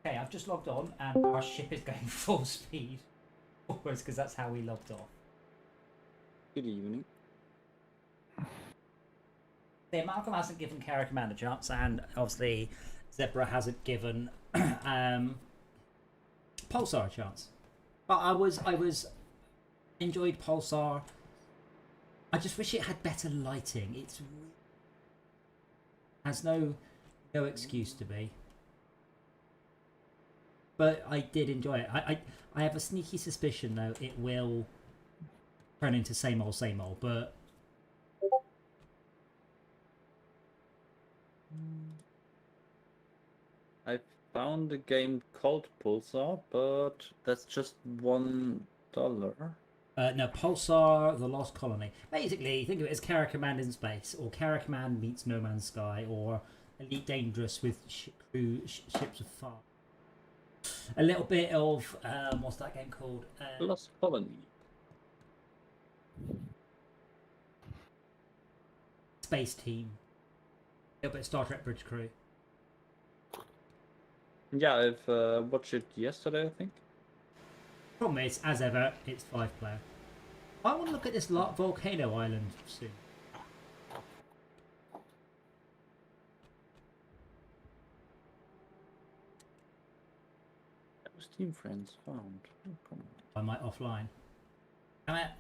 Okay, I've just logged on and our ship is going full speed. Always, because that's how we logged off. Good evening. Yeah, Malcolm hasn't given Kara Command a chance, and obviously Zebra hasn't given Pulsar a chance. But I was enjoyed Pulsar. I just wish it had better lighting. It's has no excuse to be. But I did enjoy it. I have a sneaky suspicion though it will turn into same old, but I found a game called Pulsar, but that's just $1. no, Pulsar, The Lost Colony. Basically, think of it as Kara Command in space, or Kara Command meets No Man's Sky, or Elite Dangerous with ships of fire. A little bit of what's that game called? Lost Colony. Space Team. A little bit of Star Trek Bridge Crew. Yeah, I've watched it yesterday, I think. Problem is, as ever, it's 5-player. I want to look at this volcano island soon. Steam friends found. Oh, come on. I might offline. Damn it.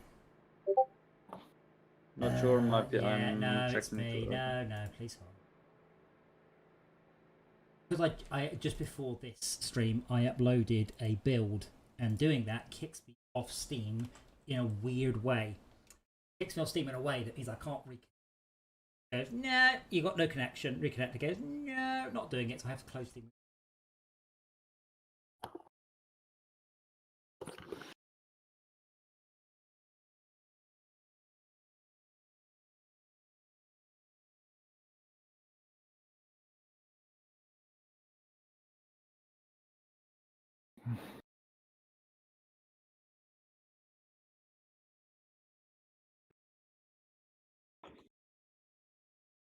Not sure, might be. Yeah, I'm no, checking it's me. it. No, please hold. Because I just before this stream, I uploaded a build, and doing that kicks me off Steam in a weird way. Kicks me off Steam in a way that means I can't reconnect. Goes, no, you got no connection. Reconnect. It goes, no, not doing it. So I have to close Steam.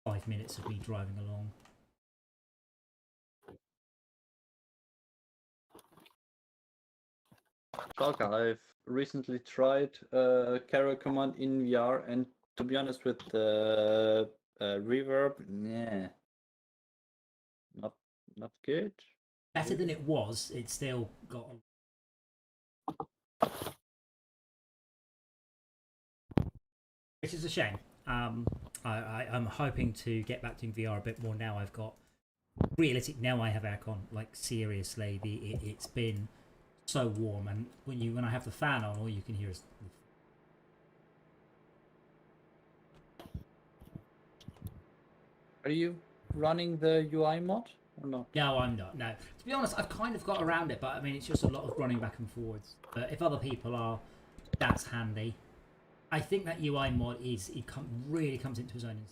5 minutes of me driving along. Stalker, I've recently tried Kara Command in VR, and to be honest, with the reverb, nah, not good. Better than it was. It's still got. Which is a shame. I'm hoping to get back to VR a bit more now. I've got realistic. Now I have aircon. Like seriously, it's been so warm, and when I have the fan on, all you can hear is. Are you running the UI mod or not? No, I'm not. No, to be honest, I've kind of got around it, but I mean, it's just a lot of running back and forwards. But if other people are, that's handy. I think that UI mod really comes into its own.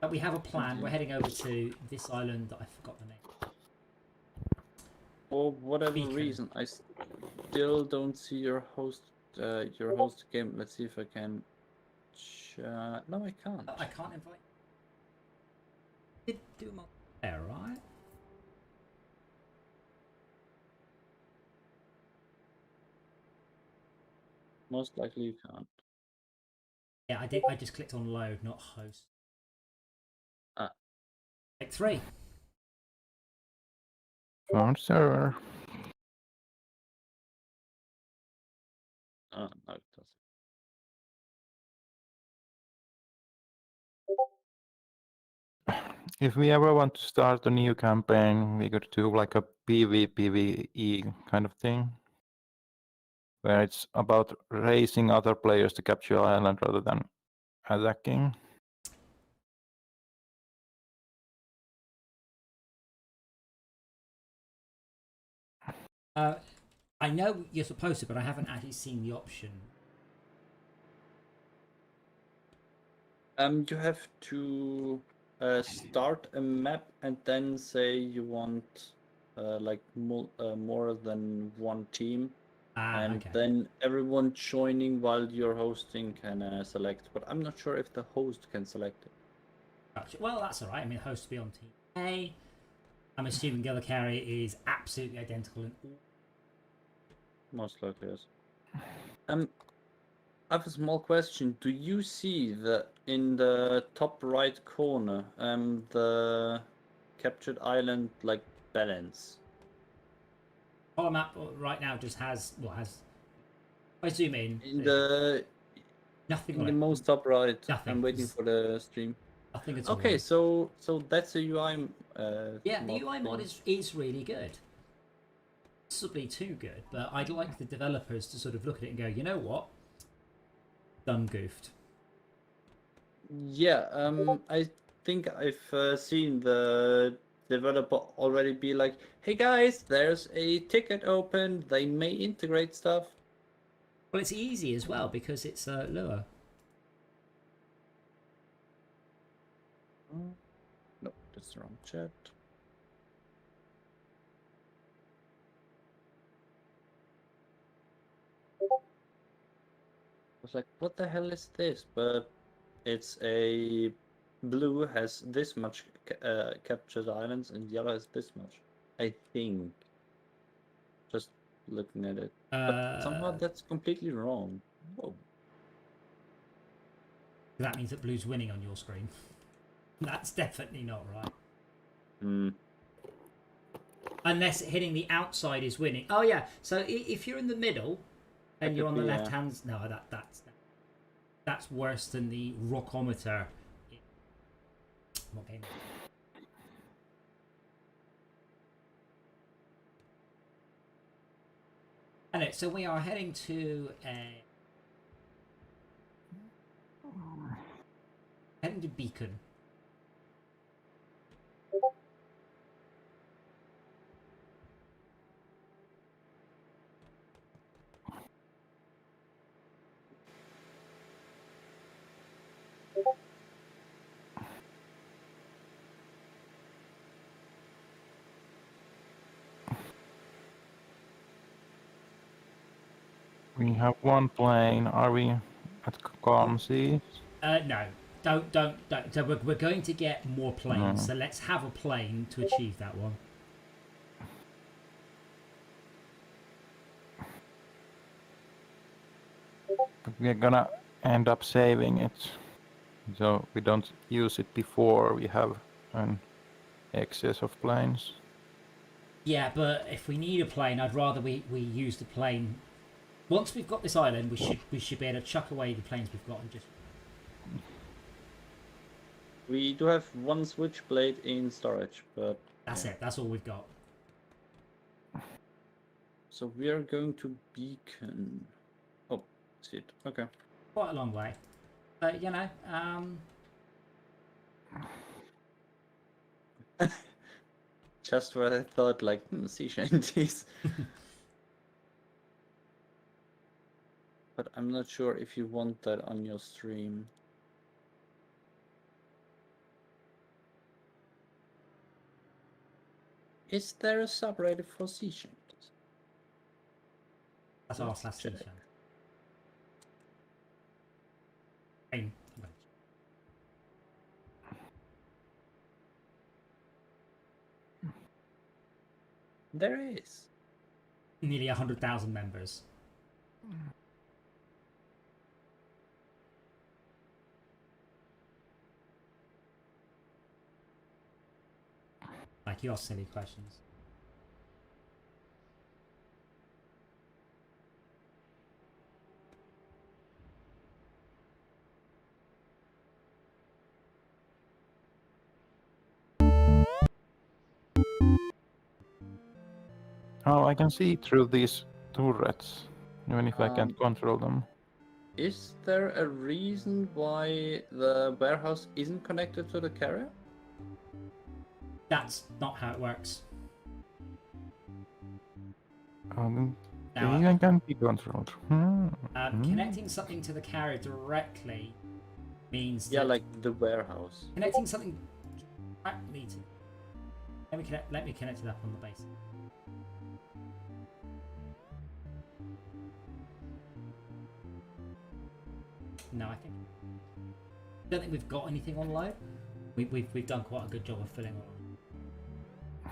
But we have a plan. We're heading over to this island that I forgot the name. For whatever Beacon. reason, I still don't see your host game. Let's see if I can. No, I can't. I can't invite. Did do my there, right? Most likely you can't. Yeah, I did. I just clicked on load, not host. Ah. Take 3. Found server. Oh, no, it doesn't. If we ever want to start a new campaign, we could do like a PvPvE kind of thing, where it's about racing other players to capture island rather than attacking. I know you're supposed to, but I haven't actually seen the option. You have to start a map and then say you want like more than one team, and Okay. then everyone joining while you're hosting can select. But I'm not sure if the host can select it. Well, that's all right. I mean, host to be on team A. I'm assuming the other carrier is absolutely identical in all. Most likely, yes. I have a small question. Do you see in the top right corner the captured island like balance? Our map right now just has if I zoom in, In there's the nothing in on the it. most top right. Nothing. I'm waiting for the stream. Nothing at all. Okay, so that's a UI Yeah, the mod UI mod thing. is really good. Possibly too good, but I'd like the developers to sort of look at it and go, you know what? Done goofed. Yeah, I think I've seen the developer already be like, "Hey guys, there's a ticket open. They may integrate stuff." Well, it's easy as well because it's Lua. No, that's the wrong chat. I was like, "What the hell is this?" But it's a blue has this much captured islands, and yellow has this much. I think. Just looking at it, but somehow that's completely wrong. Whoa. That means that blue's winning on your screen. That's definitely not right. Hmm. Unless hitting the outside is winning. Oh yeah. So if you're in the middle and That you're could on the be, left hand, no, that's worse than the rockometer. What game? Anyway, so we are heading to Beacon. We have one plane. Are we at calm seas? No, don't. So we're going to get more planes. No. So let's have a plane to achieve that one. But we're gonna end up saving it, so we don't use it before we have an excess of planes. Yeah, but if we need a plane, I'd rather we use the plane. Once we've got this island, we should be able to chuck away the planes we've got and just. We do have one switchblade in storage, but That's it. That's all we've got. so we are going to Beacon. Oh, see it. Okay. Quite a long way, but Just what I thought, like sea shanties. But I'm not sure if you want that on your stream. Is there a subreddit for sea shanties? That's our Let's last check. station. There is. Nearly 100,000 members. Like your silly questions. Oh, I can see through these turrets, even if I can't Um, control them. Is there a reason why the warehouse isn't connected to the carrier? That's not how it works. Oh, they Now, even can be controlled. connecting something to the carrier directly means Yeah, that like the warehouse. connecting something directly to. Let me connect it up on the base. No, I don't think we've got anything on load. We've done quite a good job of filling on.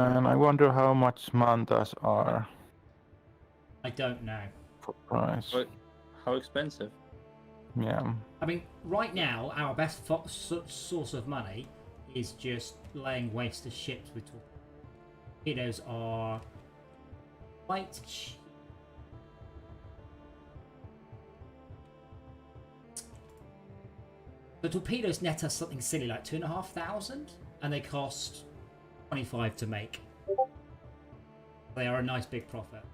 And I wonder how much mantas are I don't know. for price. How expensive? Yeah. I mean, right now, our best source of money is just laying waste to ships with torpedoes are quite cheap. The torpedoes net us something silly like 2,500, and they cost 25 to make. They are a nice big profit.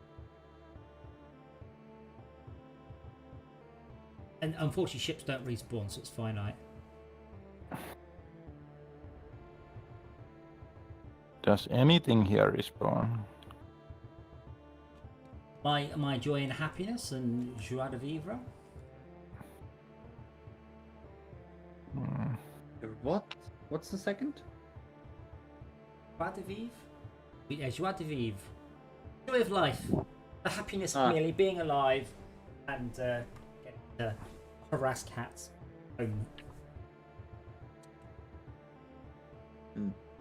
And unfortunately, ships don't respawn, so it's finite. Does anything here respawn? My joy and happiness and joie de vivre. What? What's the second? Joie de vivre? Yeah, joie de vivre. Joy of life. The happiness of Ah. merely being alive and getting to harass cats.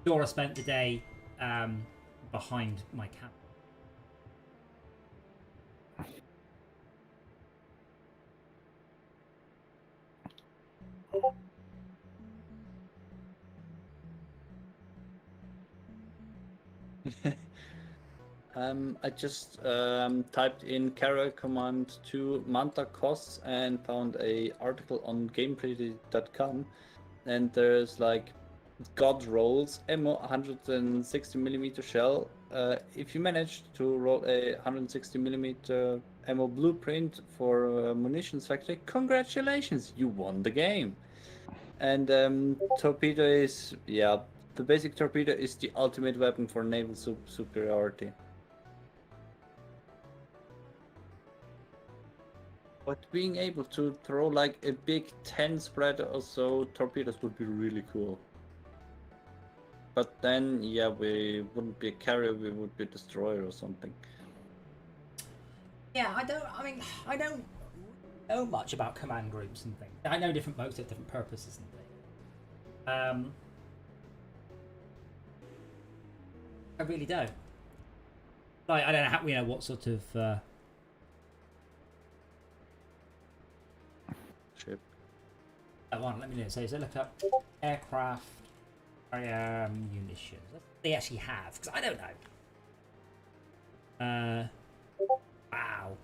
Dora spent the day behind my cat. I just typed in carrier command to Manta costs and found a article on gameplay.com, and there's like God rolls ammo 160mm shell. If you manage to roll a 160mm ammo blueprint for munitions factory, congratulations, you won the game. And torpedo is, yeah, the basic torpedo is the ultimate weapon for naval superiority. But being able to throw like a big 10 spread or so torpedoes would be really cool. But then, yeah, we wouldn't be a carrier, we would be a destroyer or something. Yeah, I don't know much about command groups and things. I know different boats have different purposes and things. I really don't. Like, I don't know how, what sort of Ship. one. Let me know. So look up aircraft munitions. What do they actually have? Because I don't know. Wow.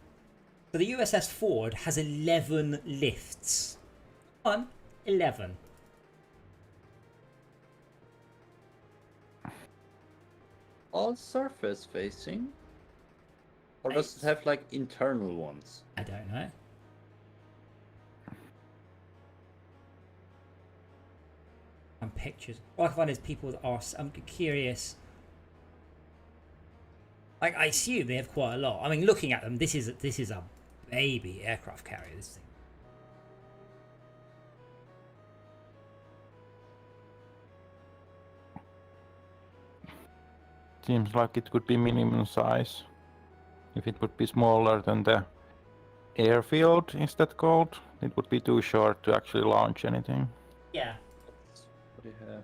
So the USS Ford has 11 lifts. 11. All surface facing? Or does it have like internal ones? I don't know. And pictures. All I find is people are. I'm curious. Like, I assume they have quite a lot. I mean, looking at them, this is a baby aircraft carrier. This thing. Seems like it could be minimum size. If it would be smaller than the airfield, is that called? It would be too short to actually launch anything. Yeah. What do you have?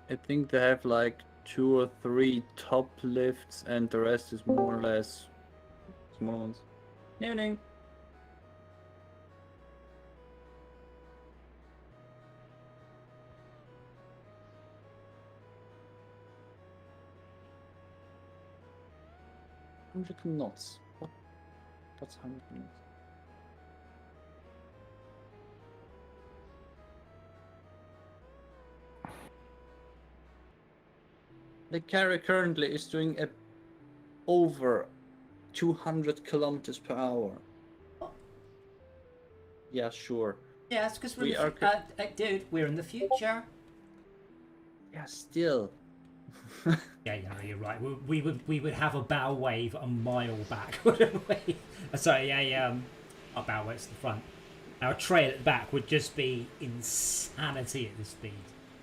I think they have like 2 or 3 top lifts and the rest is more or less small ones. Evening. Hundred knots. What? That's 100 knots. The carrier currently is doing over 200 kilometers per hour. Yeah, sure. Yeah, that's because We we're are dude, we're in the future. Yeah, still. Yeah, you're right. We would have a bow wave a mile back, wouldn't we? Sorry, our bow wave's the front. Our trail at the back would just be insanity at this speed.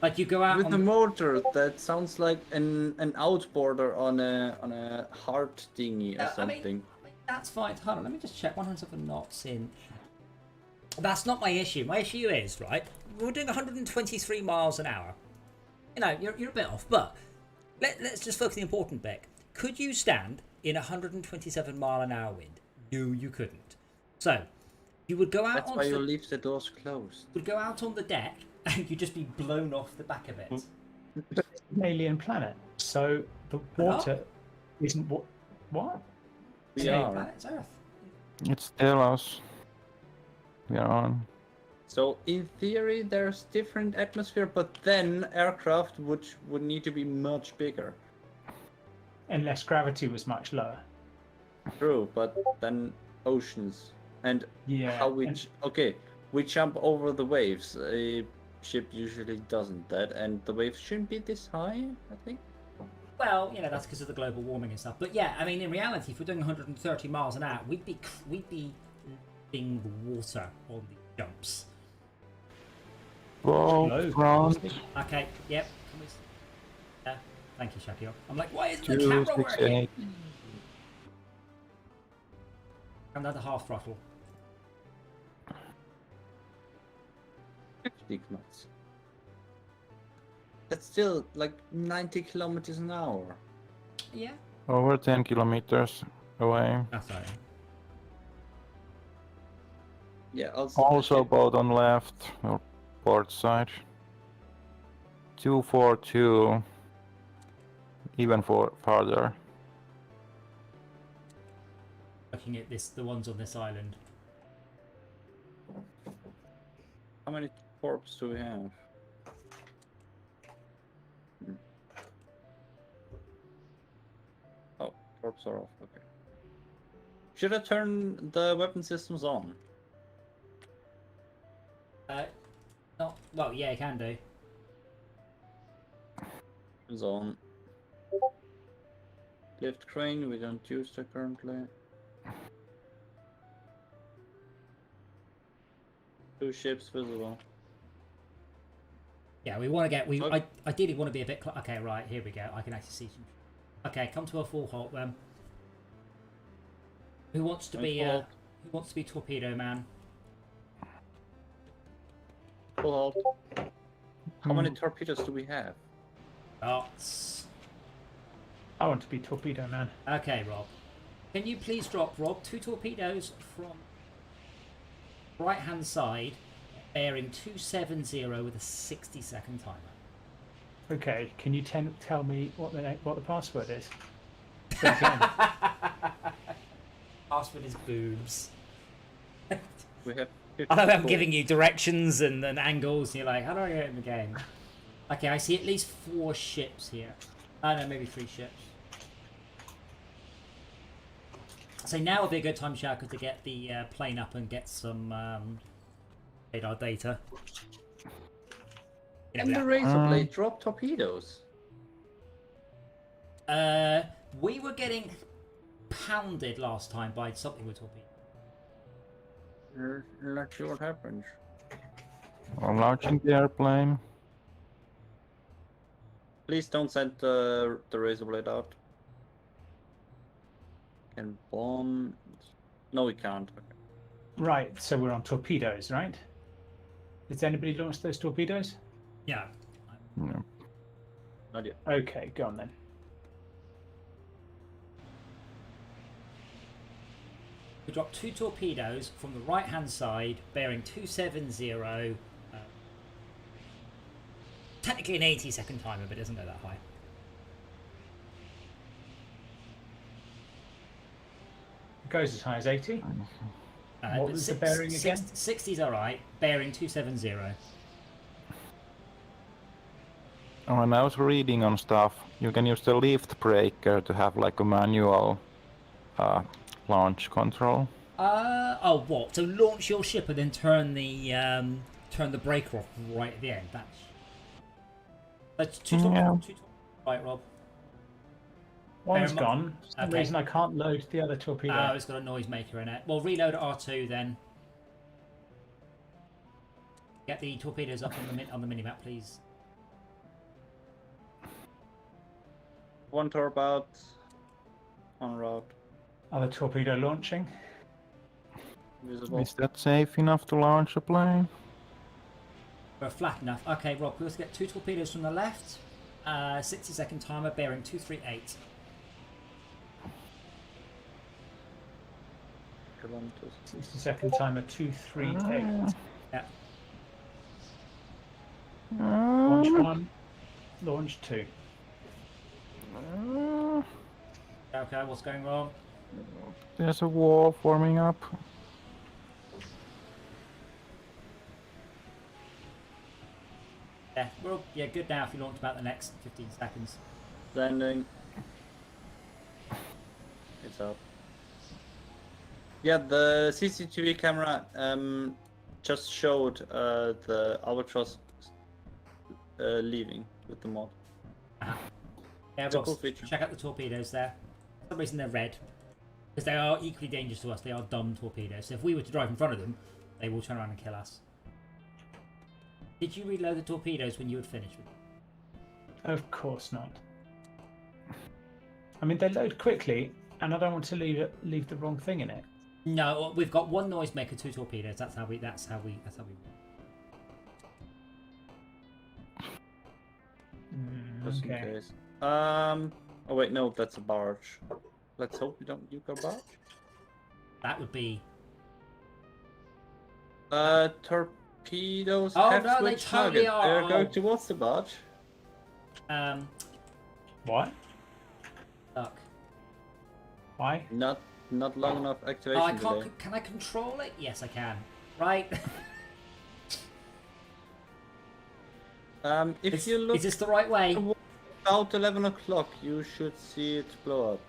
Like, you go out With on the motor, that sounds like an outboarder on a hard thingy or something. I mean, that's fine. Hold on, let me just check 107 knots in. That's not my issue. My issue is, right, we're doing 123 miles an hour. You know, you're a bit off, but let's just focus on the important bit. Could you stand in 127 mile an hour wind? No, you couldn't. So you would go out That's on why you leave the doors closed. would go out on the deck and you'd just be blown off the back of it. It's an alien planet, so the water isn't what? What? We Yeah, are. planet's Earth. It's still us. We are on. So in theory, there's different atmosphere, but then aircraft would need to be much bigger. Unless gravity was much lower. True, but then oceans and Yeah. how we and- okay, we jump over the waves. A ship usually doesn't that, and the waves shouldn't be this high. I think. Well, you know, that's because of the global warming and stuff. But yeah, I mean, in reality, if we're doing 130 miles an hour, we'd be in the water on the jumps. Whoa, Hello. front. Okay, yep. Can we... thank you, Shakio. I'm like, why isn't the 2, camera 6, working? 8. I'm down to half throttle. 50 knots. That's still like 90 kilometers an hour. Yeah. Over 10 kilometers away. That's right. Yeah. Also. Also boat on left, or port side. 242. Even farther. Looking at the ones on this island. How many torps do we have? Oh, torps are off. Okay. Should I turn the weapon systems on? Not well. Yeah, you can do. It's on. Lift crane, we don't use that currently. 2 ships visible. Yeah, we want to get. Okay. I ideally want to be a bit. Okay, right. Here we go. I can actually see some. Okay, come to a full halt then. Who wants to be? Full halt. Who wants to be torpedo man? Full halt. How many torpedoes do we have? Lots. I want to be torpedo man. Okay, Rob. Can you please drop, Rob, 2 torpedoes from right hand side, bearing 270 with a 60-second timer. Okay, can you tell me what the password is? Again. Password is boobs. We have. I know I'm 54. giving you directions and angles, and you're like, how do I get in the game? Okay, I see at least 4 ships here. Oh no, maybe 3 ships. So now would be a good time, Shaka, to get the plane up and get some radar data. You know, And the without- razor blade drop torpedoes. we were getting pounded last time by something with torpedoes. Let's see what happens. I'm launching the airplane. Please don't send the razor blade out. Can bomb. No, we can't. Okay. Right, so we're on torpedoes, right? Has anybody launched those torpedoes? Yeah. Yeah. Not yet. Okay, go on then. We dropped 2 torpedoes from the right hand side, bearing 270. Technically an 80-second timer, but it doesn't go that high. It goes as high as 80. What But was the bearing again? 60's alright, bearing 270. When I was reading on stuff, you can use the lift breaker to have like a manual launch control. Oh, what? So launch your ship and then turn the breaker off right at the end. That's 2 Yeah. Right, Rob. One's Bear in gone. For some Okay. reason I can't load the other torpedo. Oh, it's got a noisemaker in it. Well, reload at R2 then. Get the torpedoes up on the minimap, please. 1 torp out. En route. Other torpedo launching. Visible. Is that safe enough to launch a plane? We're flat enough. Okay, Rob, we also get 2 torpedoes from the left. 60-second timer, bearing 238. Kilometers. 60-second timer 238. Yeah. Launch 1, launch 2. Okay, what's going wrong? There's a wall forming up. Yeah, we're all, yeah, good now if you launch about the next 15 seconds. Landing. It's up. Yeah, the CCTV camera just showed the Albatross leaving with the mod. Yeah, It's a Rob, cool feature. check out the torpedoes there. For some reason they're red. Because they are equally dangerous to us. They are dumb torpedoes. So if we were to drive in front of them, they will turn around and kill us. Did you reload the torpedoes when you had finished with them? Of course not. I mean, they load quickly, and I don't want to leave the wrong thing in it. No, we've got 1 noisemaker, 2 torpedoes. That's how we. Just in Okay. case. Oh wait, no, that's a barge. Let's hope we don't nuke our barge. That would be. Torpedoes Oh, have no, they switched totally target. are. They're Oh. going towards the barge. What? Duck. Why? Not long enough Oh, activation I delay. can't. Can I control it? Yes, I can. Right. If you look Is this the right way? about 11 o'clock, you should see it blow up.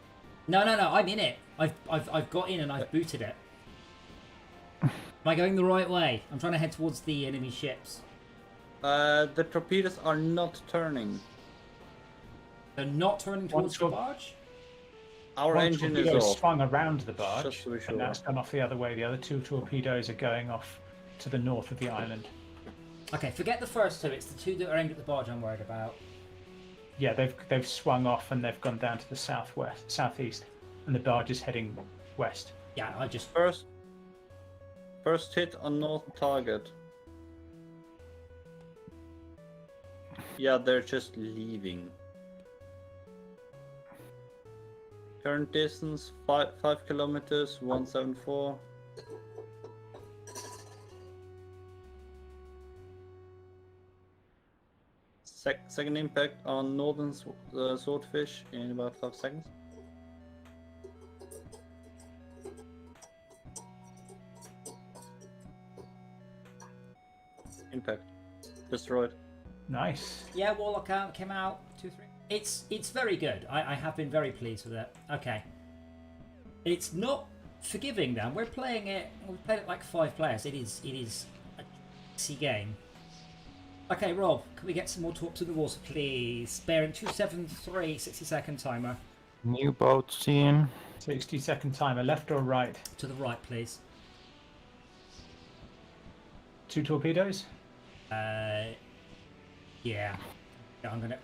No. I'm in it. I've got in and I've booted it. Am I going the right way? I'm trying to head towards the enemy ships. The torpedoes are not turning. They're not turning towards the tor- barge. Our One engine is torpedo off. swung around the barge, Just to be sure. and that's gone off the other way. The other 2 torpedoes are going off to the north of the island. Okay, forget the first 2. It's the 2 that are aimed at the barge I'm worried about. Yeah, they've swung off and they've gone down to the southeast, and the barge is heading west. Yeah, I just. First hit on north target. Yeah, they're just leaving. Current distance 5 kilometers, 174. Second impact on northern swordfish in about 5 seconds. Impact. Destroyed. Nice. Yeah, Warlock out came out 2-3. It's very good. I have been very pleased with it. Okay. It's not forgiving now. We're playing it. We played it like 5 players. It is a easy game. Okay, Rob, can we get some more torps in the water, please? Bearing 273, 60-second timer. New boat seen. 60-second timer, left or right? To the right, please. 2 torpedoes? Yeah. I'm gonna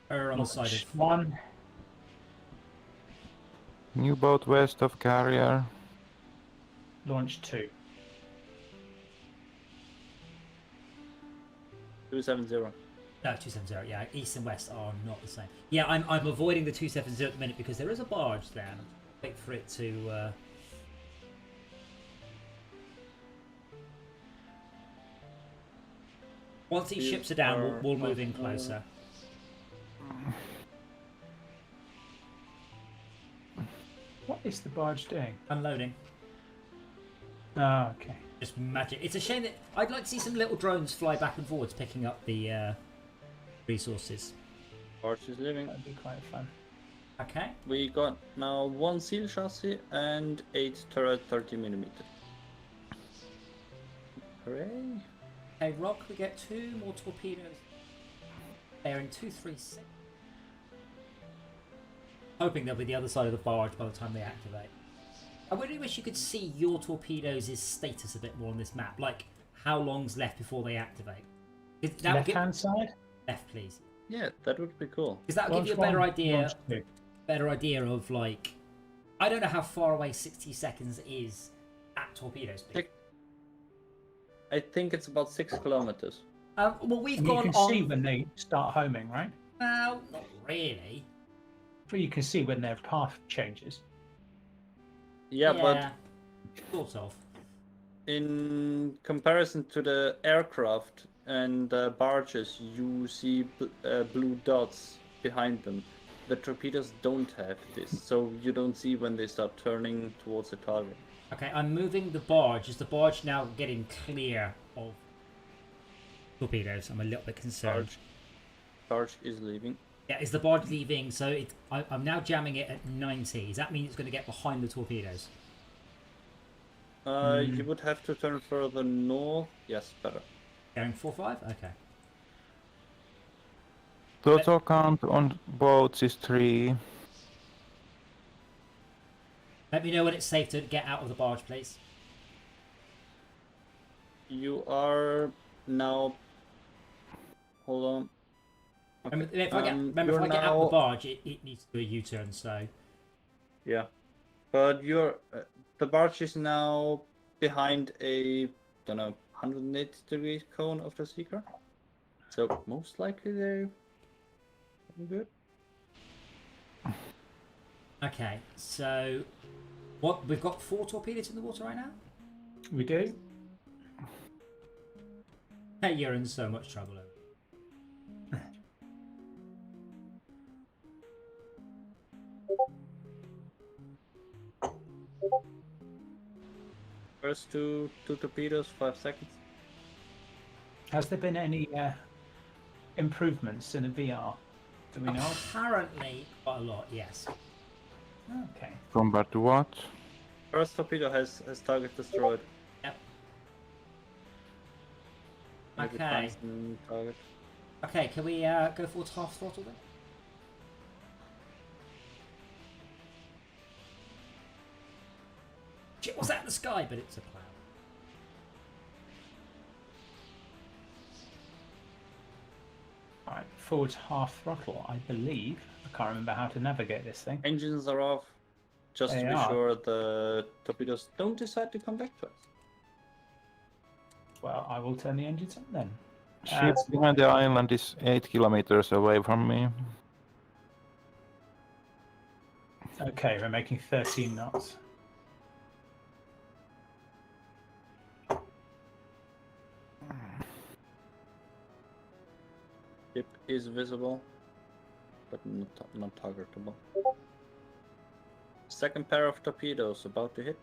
err on the side Launch of. 1. New boat west of carrier. Launch 2. 270. No, 270. Yeah, east and west are not the same. Yeah, I'm avoiding the 270 at the minute because there is a barge there. And I'm wait for it to. Once these ships are down, we'll move in closer. What is the barge doing? Unloading. Oh, okay. Just magic. It's a shame that I'd like to see some little drones fly back and forwards picking up the resources. Barge is leaving. That'd be quite fun. Okay. We got now 1 seal chassis and 8 turret 30mm. Hooray! Okay, Rock, we get 2 more torpedoes. Bearing 236. Hoping they'll be the other side of the barge by the time they activate. I really wish you could see your torpedoes' status a bit more on this map. Like, how long's left before they activate? That would give... Left-hand side? Left, please. Yeah, that would be cool. Because that would give Launch you a better 1, idea. launch 2. Better idea of, like... I don't know how far away 60 seconds is at torpedo speed. I think it's about 6 kilometers. Well, we've And you gone can on. see when they start homing, right? Well, not really. Well, you can see when their path changes. Yeah, but sort of. in comparison to the aircraft and barges, you see blue dots behind them. The torpedoes don't have this, so you don't see when they start turning towards the target. Okay, I'm moving the barge. Is the barge now getting clear of torpedoes? I'm a little bit concerned. Barge is leaving. Yeah, is the barge leaving? So I'm now jamming it at 90. Does that mean it's going to get behind the torpedoes? You would have to turn further north. Yes, better. Going 4-5? Okay. Total count on boats is 3. Let me know when it's safe to get out of the barge, please. You are now. Hold on. Okay. If I get out of the barge, it needs to do a U-turn, so... Yeah. But you're. The barge is now behind a, don't know, 180-degree cone of the Seeker. So most likely they're good. Okay, so... What? We've got 4 torpedoes in the water right now? We do. Hey, you're in so much trouble. First two torpedoes, 5 seconds. Has there been any improvements in the VR? Do we know? Apparently, quite a lot, yes. Okay. Compared to what? First torpedo has target destroyed. Yep. Maybe Okay. finds the target. Okay, can we go for half throttle then? Shit, was that in the sky? But it's a cloud. Alright, forward half throttle, I believe. I can't remember how to navigate this thing. Engines are off. Just They to be are. sure the torpedoes don't decide to come back to us. Well, I will turn the engines on then. Ship behind the island is 8 kilometers away from me. Okay, we're making 13 knots. Ship is visible, but not targetable. Second pair of torpedoes about to hit.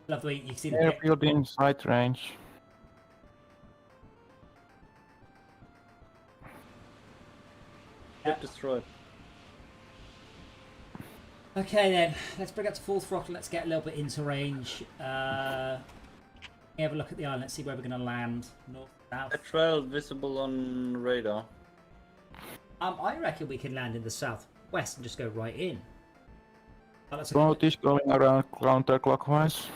Love the way you can see the Airfield in sight range. Ship destroyed. Okay then, let's bring up to full throttle. Let's get a little bit into range. Have a look at the island. Let's see where we're going to land. North, south. A trail visible on radar. I reckon we can land in the southwest and just go right in. Oh, that's a Boat is going around counterclockwise.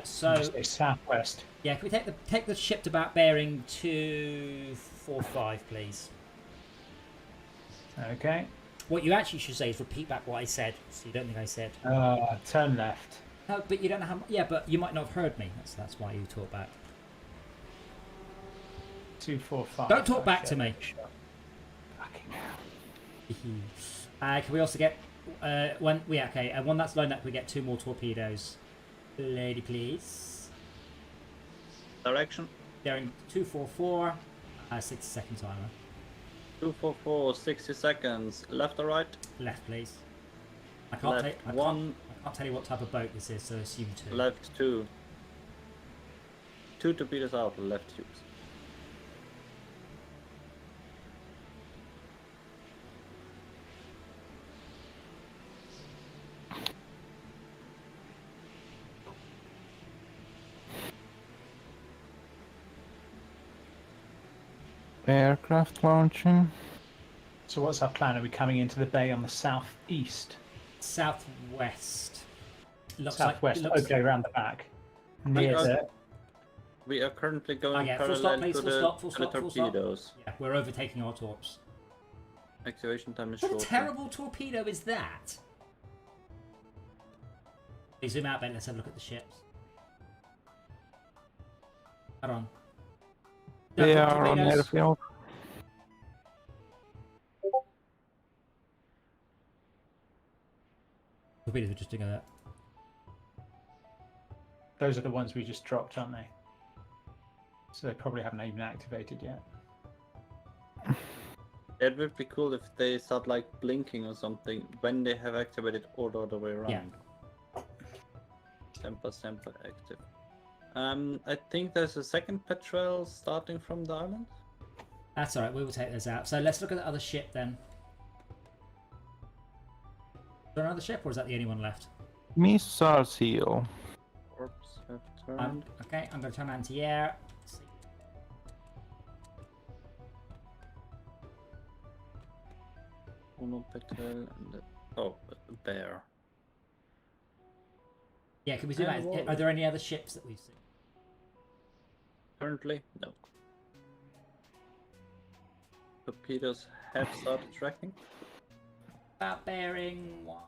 so Just a southwest. yeah, can we take the ship to about bearing 245, please? Okay. What you actually should say is repeat back what I said, so you don't think I said. Turn left. No, but you don't know how. Yeah, but you might not have heard me. That's why you talk back. 245. Don't talk back to Okay, me. sure. Fucking hell. Can we also get one? Yeah, okay. And one that's lined up, we get 2 more torpedoes. Lady, please. Direction. Bearing 244. 60-second timer. 244, 60 seconds. Left or right? Left, please. I can't Left tell. one. I can't tell you what type of boat this is, so assume 2. Left 2. 2 torpedoes out. Left tubes. Aircraft launching. So what's our plan? Are we coming into the bay on the southeast? Southwest. Looks Southwest. Like, Okay, around the back. Near are- the... We are currently going Okay, full stop, parallel please, to full the, stop, full to the stop, full stop. torpedoes. Yeah, we're overtaking our torps. Activation time is What short. a terrible torpedo is that? Hey, zoom out, Ben. Let's have a look at the ships. Hold on. They Don't put are on torpedoes. airfield. Torpedoes were just doing that. Those are the ones we just dropped, aren't they? So they probably haven't even activated yet. It would be cool if they start like blinking or something when they have activated or the other way around. Yeah. Semper active. I think there's a second patrol starting from the island. That's alright, we will take those out. So let's look at the other ship then. Is there another ship or is that the only one left? Missile seal. Corps have turned. Okay, I'm going to turn anti-air. Uno patrol and a bear. Yeah, can we zoom Yeah, out? well- Are there any other ships that we've seen? Currently, no. Torpedoes have started tracking. About bearing 1.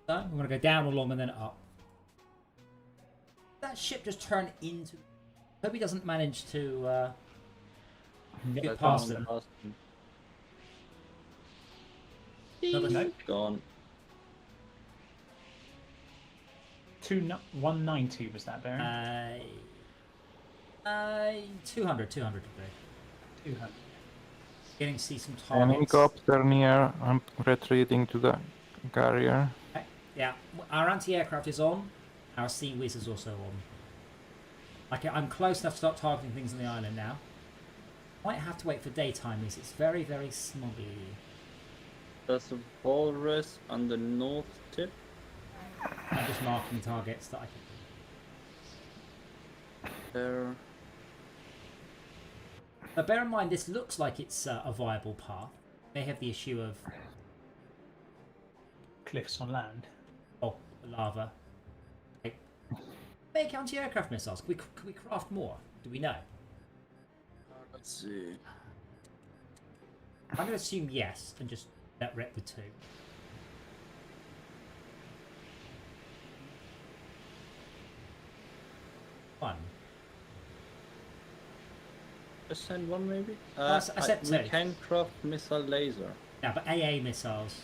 So, we're going to go down along and then up. That ship just turned into... Hope he doesn't manage to get But past down them. past them. Another No. ship. Gone. 190 was that bearing? 200 today. 200. Getting to see some An targets. helicopter near. I'm retreating to the carrier. Okay. Yeah, our anti-aircraft is on. Our sea whiz is also on. Okay, I'm close enough to start targeting things on the island now. Might have to wait for daytime as it's very, very smoggy. There's a walrus on the north tip. I'm just marking targets that I can. There. But bear in mind, this looks like it's a viable path. They have the issue of Cliffs on land. lava. Okay. Make anti-aircraft missiles. Can we craft more? Do we know? Let's see. I'm going to assume yes and just let rep with 2. One. Just send one maybe? I said we two. can craft missile laser. Yeah, but AA missiles.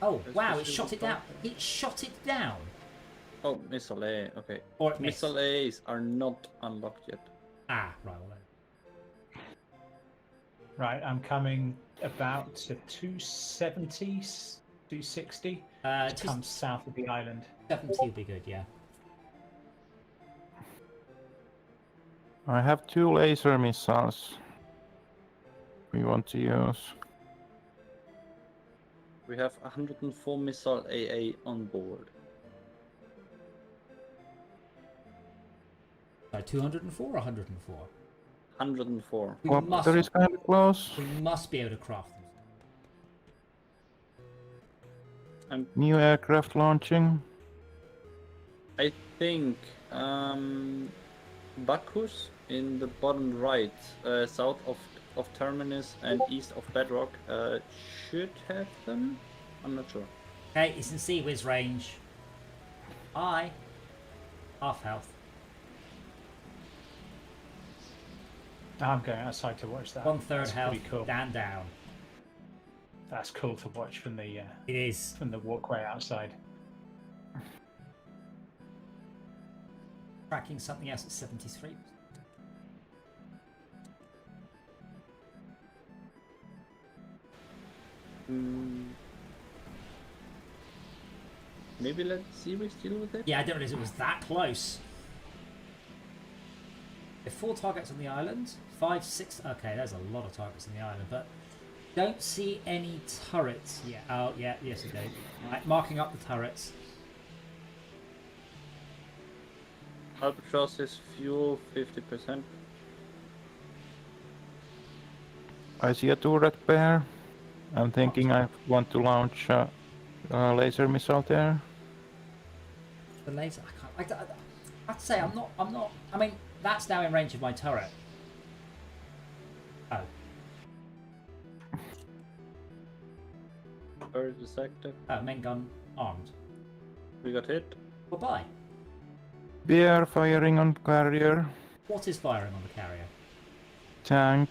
Oh, Let's wow, just it use shot the it down. pump. It shot it down. Oh, missile A, okay. Or it missed. Missile A's are not unlocked yet. Ah, right, well then. Right, I'm coming about to 270, 260. Just come south of the island. 270 would be good, yeah. I have 2 laser missiles. We want to use. We have 104 missile AA on board. So 204 or 104? 104. We Water is kind of close. we must be able to craft them. New aircraft launching. I think Bacchus in the bottom right, south of Terminus and east of Bedrock, should have them. I'm not sure. Okay, it's in Sea Whiz range. I half health. I'm going outside to watch that. 1/3 That's health. pretty cool. Down. That's cool to watch from the It is. walkway outside. Tracking something else at 73. Maybe let Seaways deal with it. Yeah, I didn't realize it was that close. There are 4 targets on the island. 5, 6. Okay, there's a lot of targets on the island, but don't see any turrets yet. Oh, yeah, yes, we do. Right, marking up the turrets. Albatross is fuel 50%. I see a turret pair. I'm thinking I want to launch a laser missile there. The laser. I can't. I have to say, I'm not. I mean, that's now in range of my turret. Oh. Bird is active. Oh, main gun armed. We got hit. Goodbye. Bear firing on carrier. What is firing on the carrier? Tank.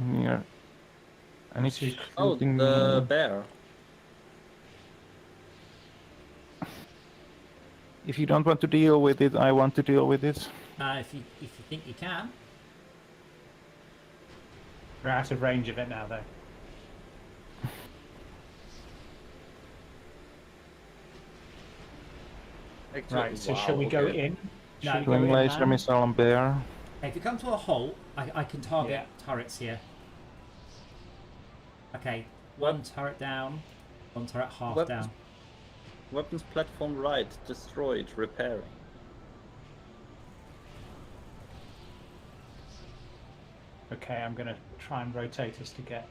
Near. And it's Oh, shooting the me. bear. If you don't want to deal with it, I want to deal with it. If you think you can. We're out of range of it now, though. Right, so shall we go okay. in? No. Shall we go Doing in laser now? missile on bear. Okay, if you come to a halt, I can target Yeah. turrets here. Okay, one turret down, one turret half Weapons- down. Weapons platform right, destroyed, repairing. Okay, I'm going to try and rotate us to get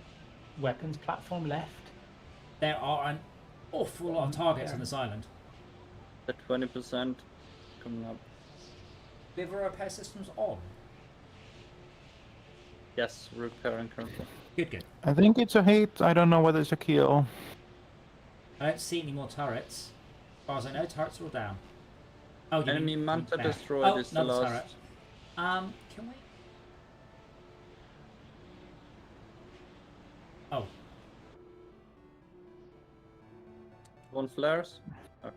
weapons platform left. There are an awful lot of targets on this island. The 20% coming up. Liver repair systems on. Yes, repairing currently. Good, good. I think it's a hit. I don't know whether it's a kill. I don't see any more turrets. As far as I know, turrets are all down. Oh, you Enemy mean Manta there. destroyed Oh, is the another last. turret. Can we? Oh, One flares. Okay.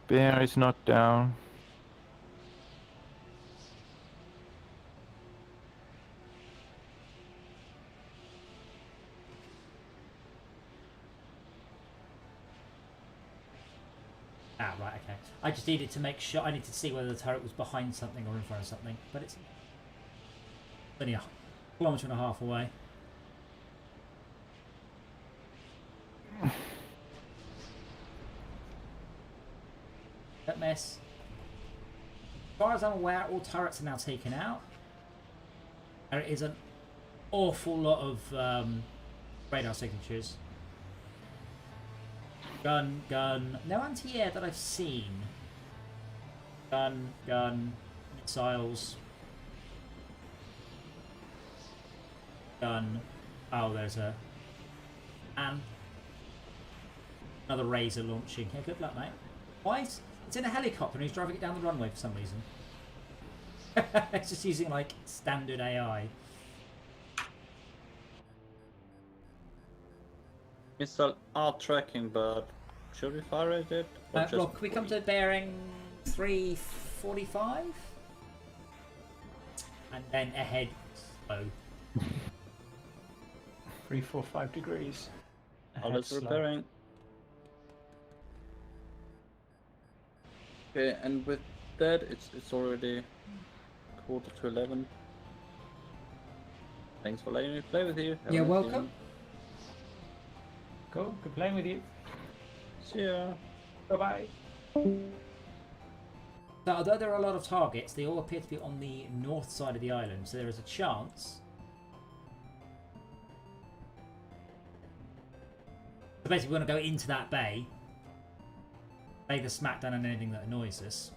Bear is not down. right, okay. I just needed to make sure. I need to see whether the turret was behind something or in front of something, but it's only a kilometre and a half away. Don't miss. As far as I'm aware, all turrets are now taken out. There is an awful lot of radar signatures. Gun, gun. No anti-air that I've seen. Gun, gun. Missiles. Gun. Oh, there's a... And another Razor launching. Yeah, good luck, mate. Why is... It's in a helicopter and he's driving it down the runway for some reason. It's just using, like, standard AI. Missile are tracking, but should we fire at it? Or just Rob, can we come to bearing 345? And then ahead slow. 345 degrees. Oh, that's Ahead slow. repairing. Okay, and with that, it's already 11:15. Thanks for letting me play with you. Have a You're nice welcome. evening. Cool, good playing with you. See ya. Bye-bye. So although there are a lot of targets, they all appear to be on the north side of the island, so there is a chance. So basically we're going to go into that bay, lay the smackdown on anything that annoys us.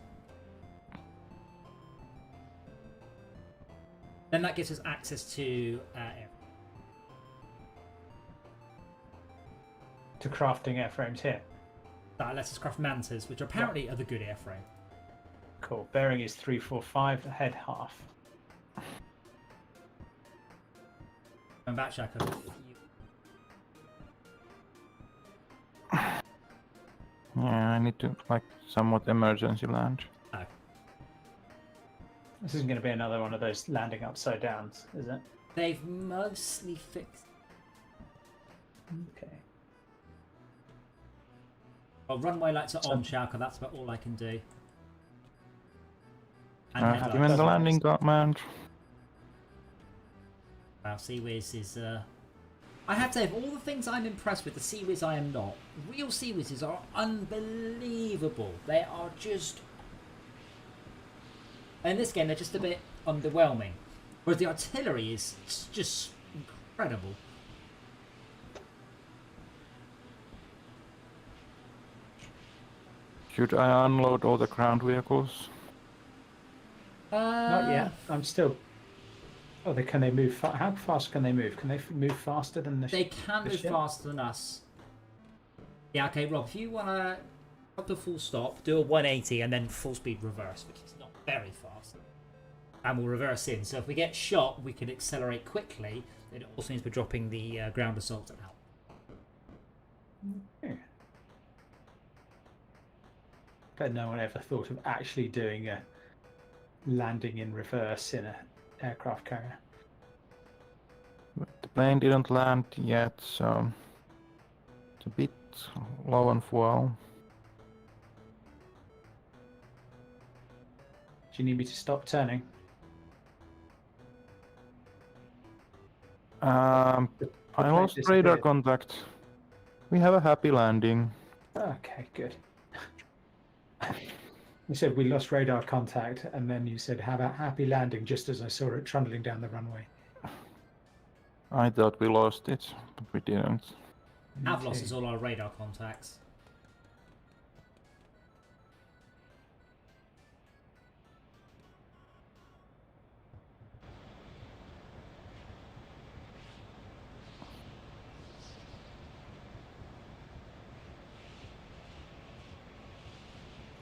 Then that gives us access to air. To crafting airframes here. That lets us craft mantas, which apparently are the good airframe. Cool. Bearing is 345, head half. And back, Shaka. Yeah, I need to like somewhat emergency land. Oh. This isn't going to be another one of those landing upside downs, is it? They've mostly fixed. Okay. Well, runway lights are on, Shaka. That's about all I can do. And Give headlights. me the doesn't landing make sense. command. Wow, Seawiz is. I have to say, of all the things I'm impressed with, the Seawiz I am not. Real Seawizes are unbelievable. They are just. In this game, they're just a bit underwhelming. Whereas the artillery is just incredible. Should I unload all the ground vehicles? Not yet. I'm still Oh, can they move? How fast can they move? Can they move faster than the? They can the move ship? faster than us. Yeah, okay, Rob, if you want to up to full stop, do a 180 and then full speed reverse, which is not very fast. And we'll reverse in. So if we get shot, we can accelerate quickly. It also means we're dropping the ground assault out. Yeah. But no one ever thought of actually doing a landing in reverse in an aircraft carrier. The plane didn't land yet, so it's a bit low on fuel. Do you need me to stop turning? I plane lost radar disappeared. contact. We have a happy landing. Okay, good. You said we lost radar contact, and then you said, "Have a happy landing," just as I saw it trundling down the runway. I thought we lost it, but we didn't. Have lost all our radar contacts.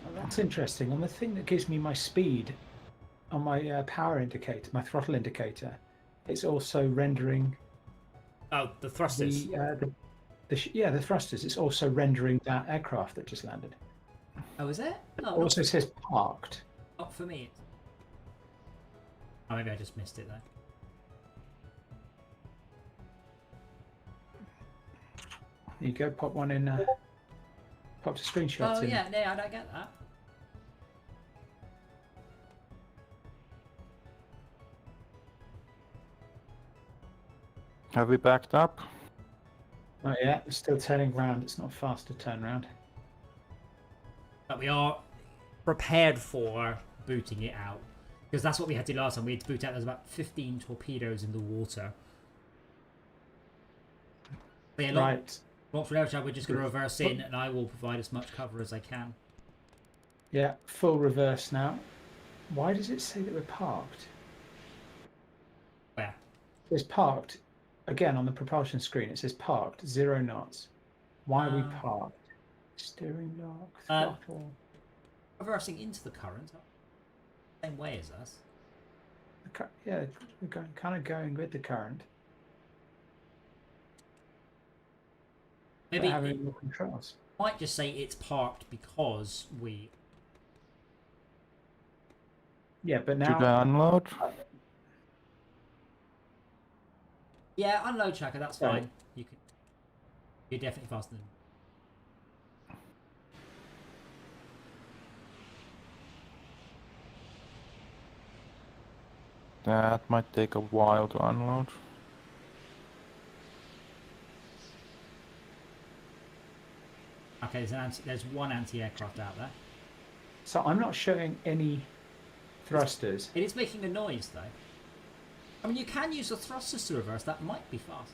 Oh, that's interesting. On the thing that gives me my speed, on my power indicator, my throttle indicator, it's also rendering Oh, the thrusters. the thrusters. It's also rendering that aircraft that just landed. Oh, is it? It Oh, also says parked. not for me. Oh, maybe I just missed it though. There you go. Pop one in. Pop the screenshots Oh in. yeah, no, I don't get that. Have we backed up? Oh yeah, it's still turning round. It's not fast to turn round. But we are prepared for booting it out. Because that's what we had to do last time. We had to boot out, there's about 15 torpedoes in the water. But yeah, Right. Launch Reserve, we're just going to reverse in and I will provide as much cover as I can. Yeah, full reverse now. Why does it say that we're parked? Where? It's parked. Again, on the propulsion screen, it says parked, 0 knots. Why are we parked? Steering lock, throttle. Reversing into the current. Same way as us. Yeah, we're kind of going with the current. Maybe having it more controls. might just say it's parked because we... Yeah, but Should I now... unload? Yeah, unload tracker, that's Right. fine. You can... You're definitely faster than... That might take a while to unload. Okay, there's one anti-aircraft out there. So I'm not showing any thrusters. It is making a noise though. I mean, you can use the thrusters to reverse. That might be fast.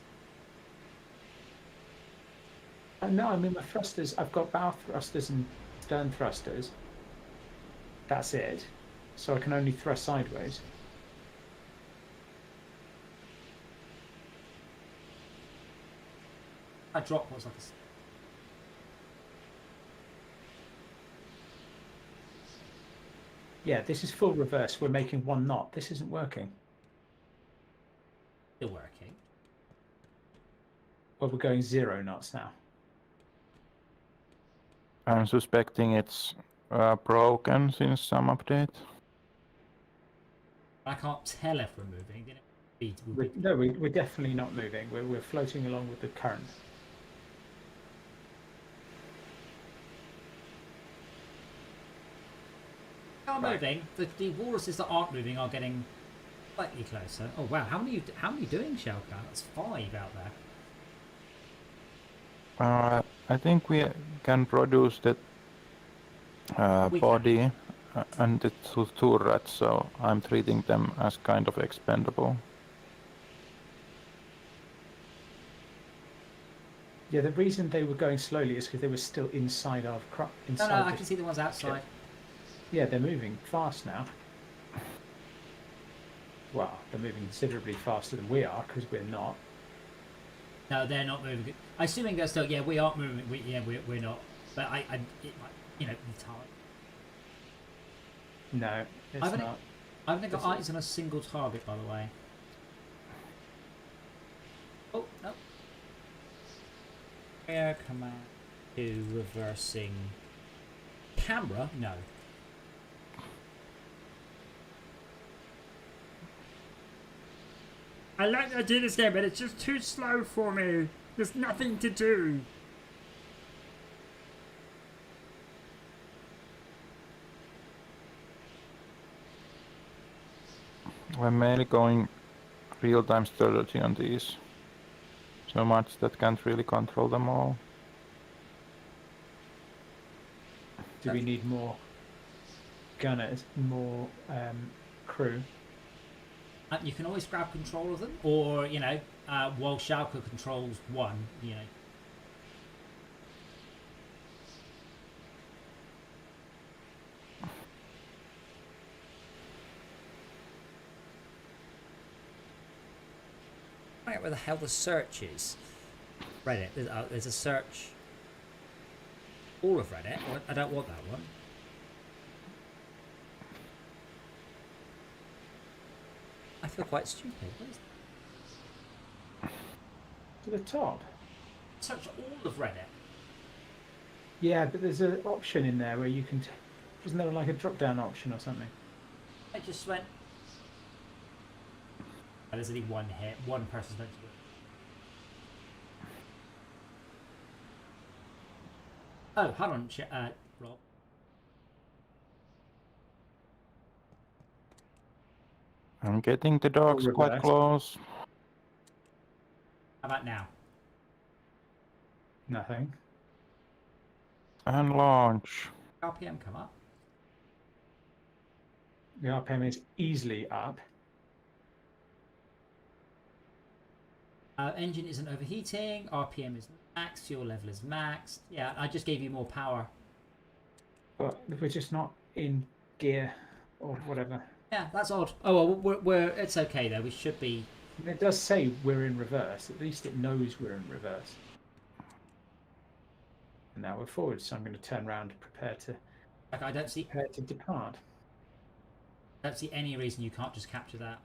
No, I mean my thrusters, I've got bow thrusters and stern thrusters. That's it. So I can only thrust sideways. That drop was like a... Yeah, this is full reverse. We're making 1 knot. This isn't working. Still working. Well, we're going 0 knots now. I'm suspecting it's broken since some update. I can't tell if we're moving. Then it would be... No, we're definitely not moving. We're floating along with the current. Are moving. The walruses that aren't moving are getting slightly closer. Oh wow, how many are you doing, Shelka? That's 5 out there. I think we can produce the body and the turret, so I'm treating them as kind of expendable. Yeah, the reason they were going slowly is because they were still inside our inside. No, I can see the ones outside. Yeah, they're moving fast now. Well, they're moving considerably faster than we are because we're not. No, they're not moving. I'm assuming they're still. Yeah, we aren't moving. We're not. But it might, you know, be target. No, it's I've only- not. I've only got eyes on a single target, by the way. Oh no. Air command to reversing camera. No. I like the idea of this game, but it's just too slow for me. There's nothing to do. We're mainly going real-time strategy on these. So much that can't really control them all. Do we need more gunners, more crew? You can always grab control of them, or you know, while Schalke controls one, you know. Find out where the hell the search is. Reddit. There's a search. All of Reddit. I don't want that one. I feel quite stupid. What is that? To the top? Search all of Reddit. Yeah, but there's an option in there where you can... Isn't there like a drop-down option or something? I just went. Oh, there's only one hit. One person's meant to do it. Oh, hold on, Rob. I'm getting the dogs quite reverse. close. How about now? Nothing. And launch. RPM come up. The RPM is easily up. Engine isn't overheating. RPM is max. Fuel level is max. Yeah, I just gave you more power. But we're just not in gear or whatever. Yeah, that's odd. Oh well, we're it's okay though. We should be. It does say we're in reverse. At least it knows we're in reverse. And now we're forward, so I'm going to turn around and prepare Like, I don't see depart. any reason you can't just capture that.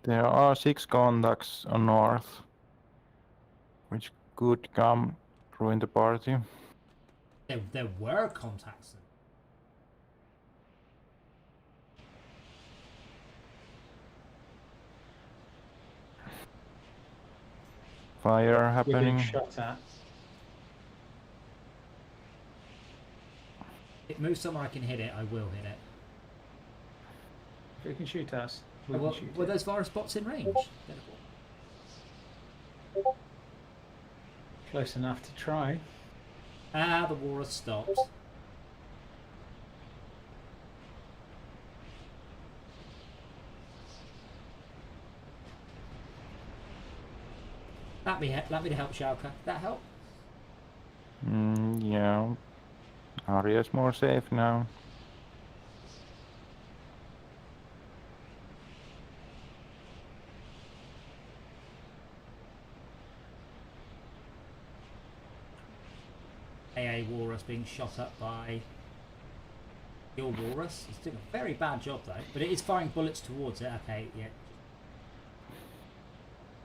There are 6 contacts on north, which could come ruin the party. There were contacts. Fire We're being happening. shot at. If it moves somewhere I can hit it, I will hit it. If it can shoot us, we Oh, can well, shoot were it. those virus bots in range? Close enough to try. Ah, the war has stopped. Let me to help Schalke. That help? Yeah. Aria's more safe now. AA Walrus being shot up by your Walrus. He's doing a very bad job though, but it is firing bullets towards it. Okay, yeah.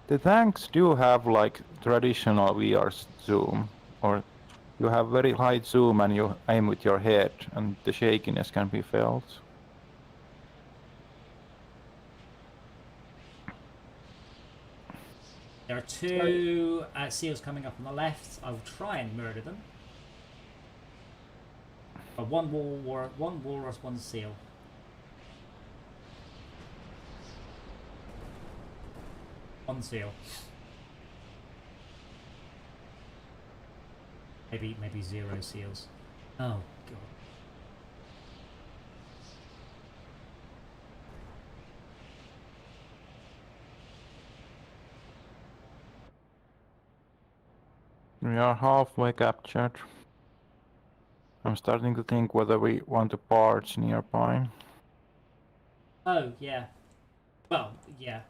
The tanks do have like traditional VR zoom, or you have very high zoom and you aim with your head and the shakiness can be felt. There are two seals coming up on the left. I will try and murder them. One walrus, one seal. One seal. Maybe 0 seals. Oh god. We are halfway captured. I'm starting to think whether we want to barge nearby. Oh, yeah. Well, yeah.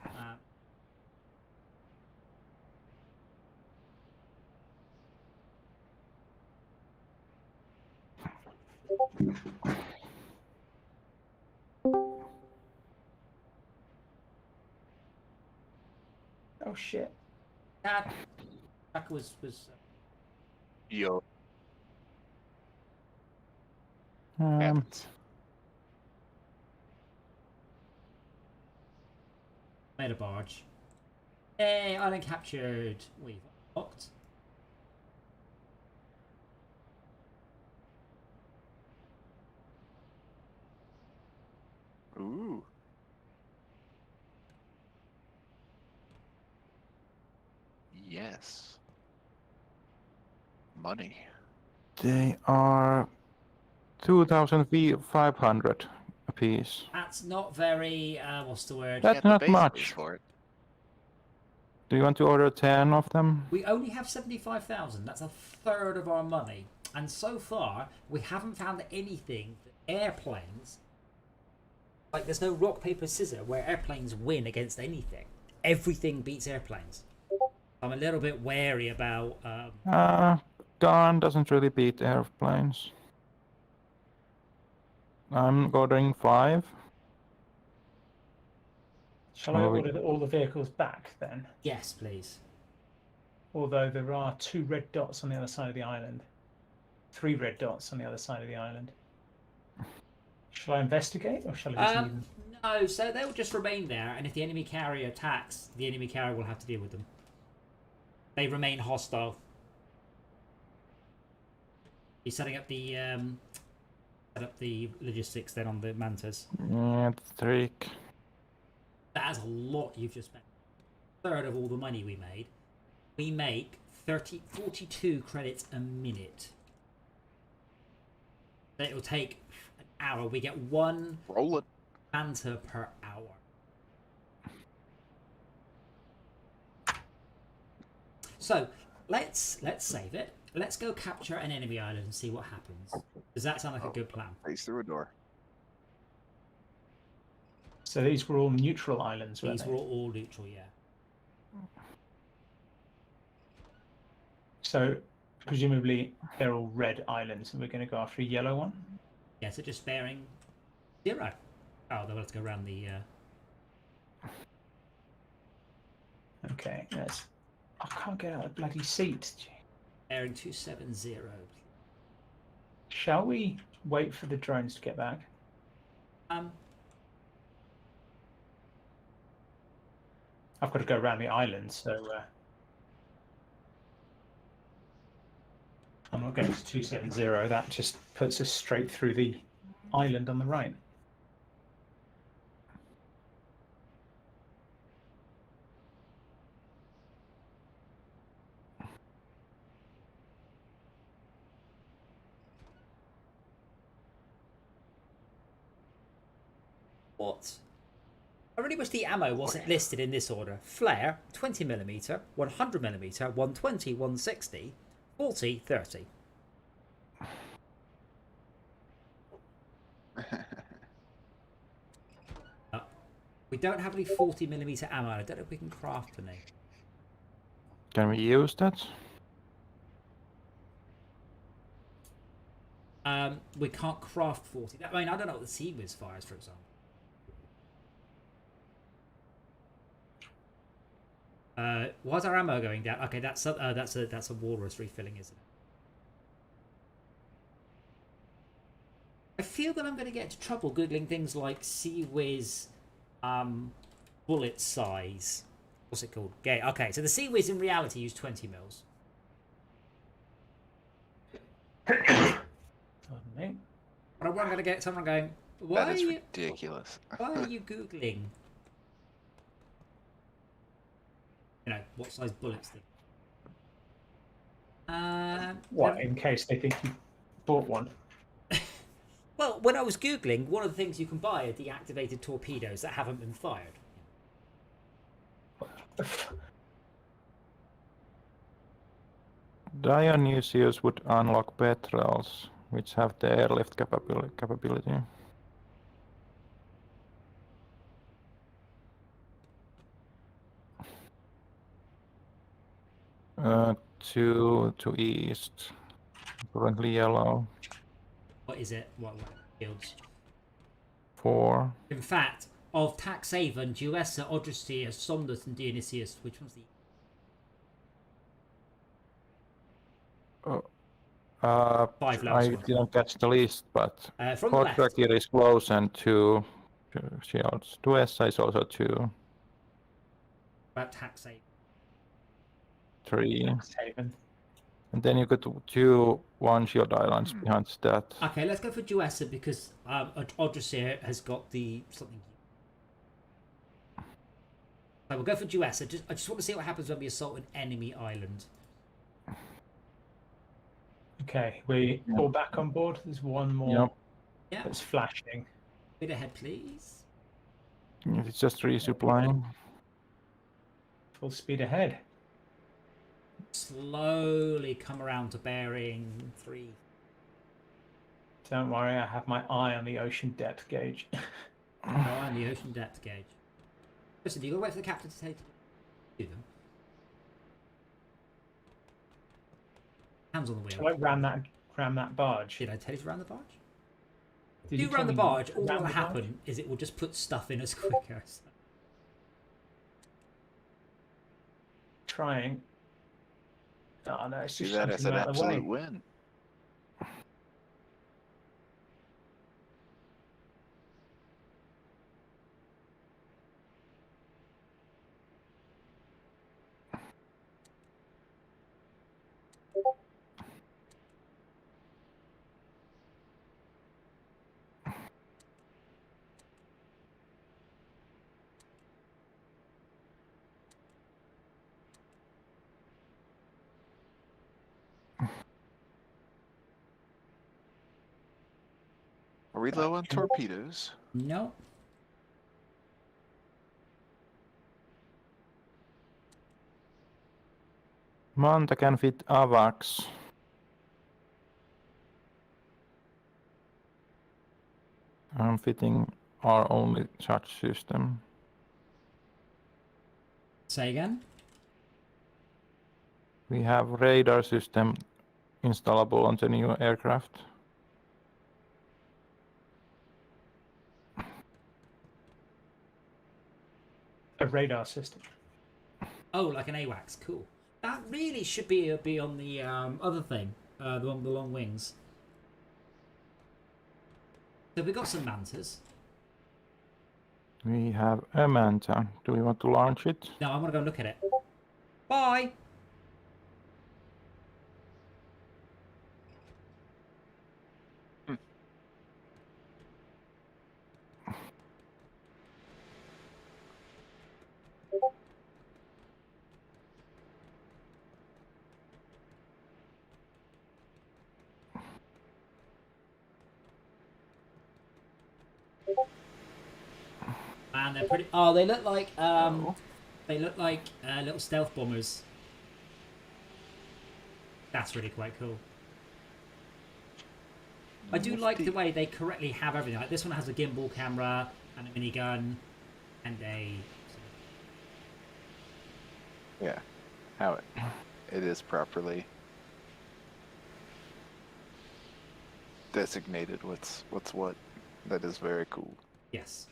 Oh shit. That was Yo. Um, made a barge. Hey, island captured. We've unlocked. Ooh. Yes. Money. they are 2,500 apiece. That's not very. What's the word? That's Yeah, the not base goes much. for it. Do you want to order 10 of them? We only have 75,000. That's a third of our money. And so far, we haven't found anything that airplanes. Like, there's no rock, paper, scissors where airplanes win against anything. Everything beats airplanes. I'm a little bit wary about. Gun doesn't really beat airplanes. I'm ordering 5. Shall I Shall we- order all the vehicles back then? Yes, please. Although there are 2 red dots on the other side of the island. 3 red dots on the other side of the island. Shall I investigate or shall I just leave them? No, so they'll just remain there, and if the enemy carrier attacks, the enemy carrier will have to deal with them. They remain hostile. He's setting up the logistics then on the mantas. Yeah, trick. That is a lot you've just spent. A third of all the money we made. We make 42 credits a minute. It will take an hour. We get 1 Roll it. manta per hour. So let's save it. Let's go capture an enemy island and see what happens. Does that sound like a good plan? Face through a door. So these were all neutral islands, weren't These they? were all neutral, yeah. So presumably they're all red islands, and we're going to go after a yellow one. Yeah, so just bearing 0. Oh, they'll have to go around the. Okay, let's. I can't get out of the bloody seat. Bearing 270. Shall we wait for the drones to get back? I've got to go around the island, so I'm not going to 270. That just puts us straight through the island on the right. What? I really wish the ammo wasn't listed in this order. Flare, 20mm, 100mm, 120, 160, 40, 30. We don't have any 40mm ammo. I don't know if we can craft any. Can we use that? We can't craft 40. I mean, I don't know what the Sea Whiz fires, for example. Why's our ammo going down? Okay, that's a walrus refilling, isn't it? I feel that I'm going to get into trouble googling things like Sea Whiz, bullet size. What's it called? Okay, so the Sea Whiz in reality used 20 mils. Pardon me. But I'm going to get someone going. Why That is are you? ridiculous. Why are you googling? You know what size bullets? What, in case they think you bought one? Well, when I was googling, one of the things you can buy are deactivated torpedoes that haven't been fired. Dionysius would unlock petrels, which have the airlift capability. Two to east. Currently yellow. What is it? What fields? 4. In fact, of Taxhaven, Duessa, Odrysir, Somnus, and Dionysius, which one's the... Five last I one. didn't catch the list, but From the left. Kodrakir is close and 2 shields. Duessa is also 2. About Taxhaven. 3. Haven. And then you got 2 1 shield islands behind that. Okay, let's go for Duessa because Odrysir has got the something. So we'll go for Duessa. I just want to see what happens when we assault an enemy island. Okay, we all back on board. There's one more Yep. Yeah, that's flashing. bit ahead, please. It's just resupplying. Full speed ahead. Slowly come around to bearing 3. Don't worry, I have my eye on the ocean depth gauge. Oh, and the ocean depth gauge. Listen, you gotta wait for the captain to say to do them. Hands on the wheel. Shall I ram that barge? Did I tell you to ram the barge? Did If you you tell ram the me barge, to all ram that will the barge? happen is it will just put stuff in us quicker. So. Trying. Oh no, it's See just that as an something out of the way. absolute win. Are we low on torpedoes? No. Manta can fit AVAX. I'm fitting our only such system. Say again. We have radar system installable on the new aircraft. A radar system. Oh, like an AWACS. Cool. That really should be on the other thing, the one with the long wings. So we've got some mantas. We have a Manta. Do we want to launch it? No, I want to go look at it. Bye. And they're pretty. Oh, they look like they look like little stealth bombers. That's really quite cool. I do like the way they correctly have everything. Like this one has a gimbal camera and a minigun and a. Yeah. How it is properly designated what's what. That is very cool. Yes.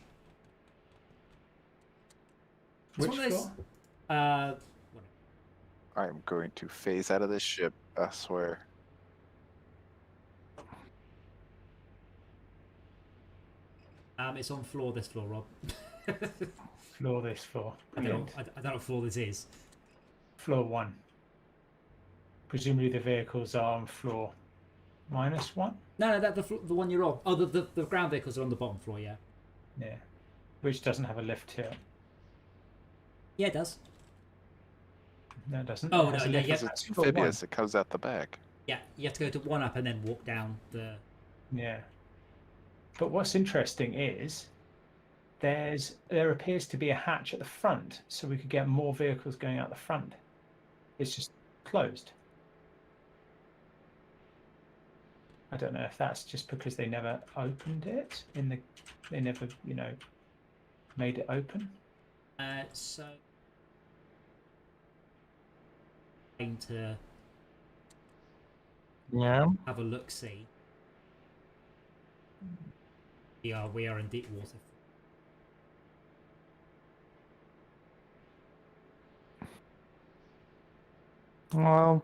Which It's one of those- floor? whatever. I am going to phase out of this ship, I swear. It's on this floor, Rob. Floor this floor. I don't, know, I don't know what floor this is. Floor 1. Presumably the vehicles are on floor -1. No, that the one you're on. Oh, the ground vehicles are on the bottom floor. Yeah. Yeah. Which doesn't have a lift to it. Yeah, it does. No, it doesn't. Oh, It has no, a yeah, lift. yeah. Because That's it's floor one. amphibious, it comes out the back. Yeah, you have to go to one up and then walk down the. Yeah. But what's interesting is there appears to be a hatch at the front, so we could get more vehicles going out the front. It's just closed. I don't know if that's just because they never opened it they never, made it open. So I trying to Yeah. have a look see. We are in deep water. Well,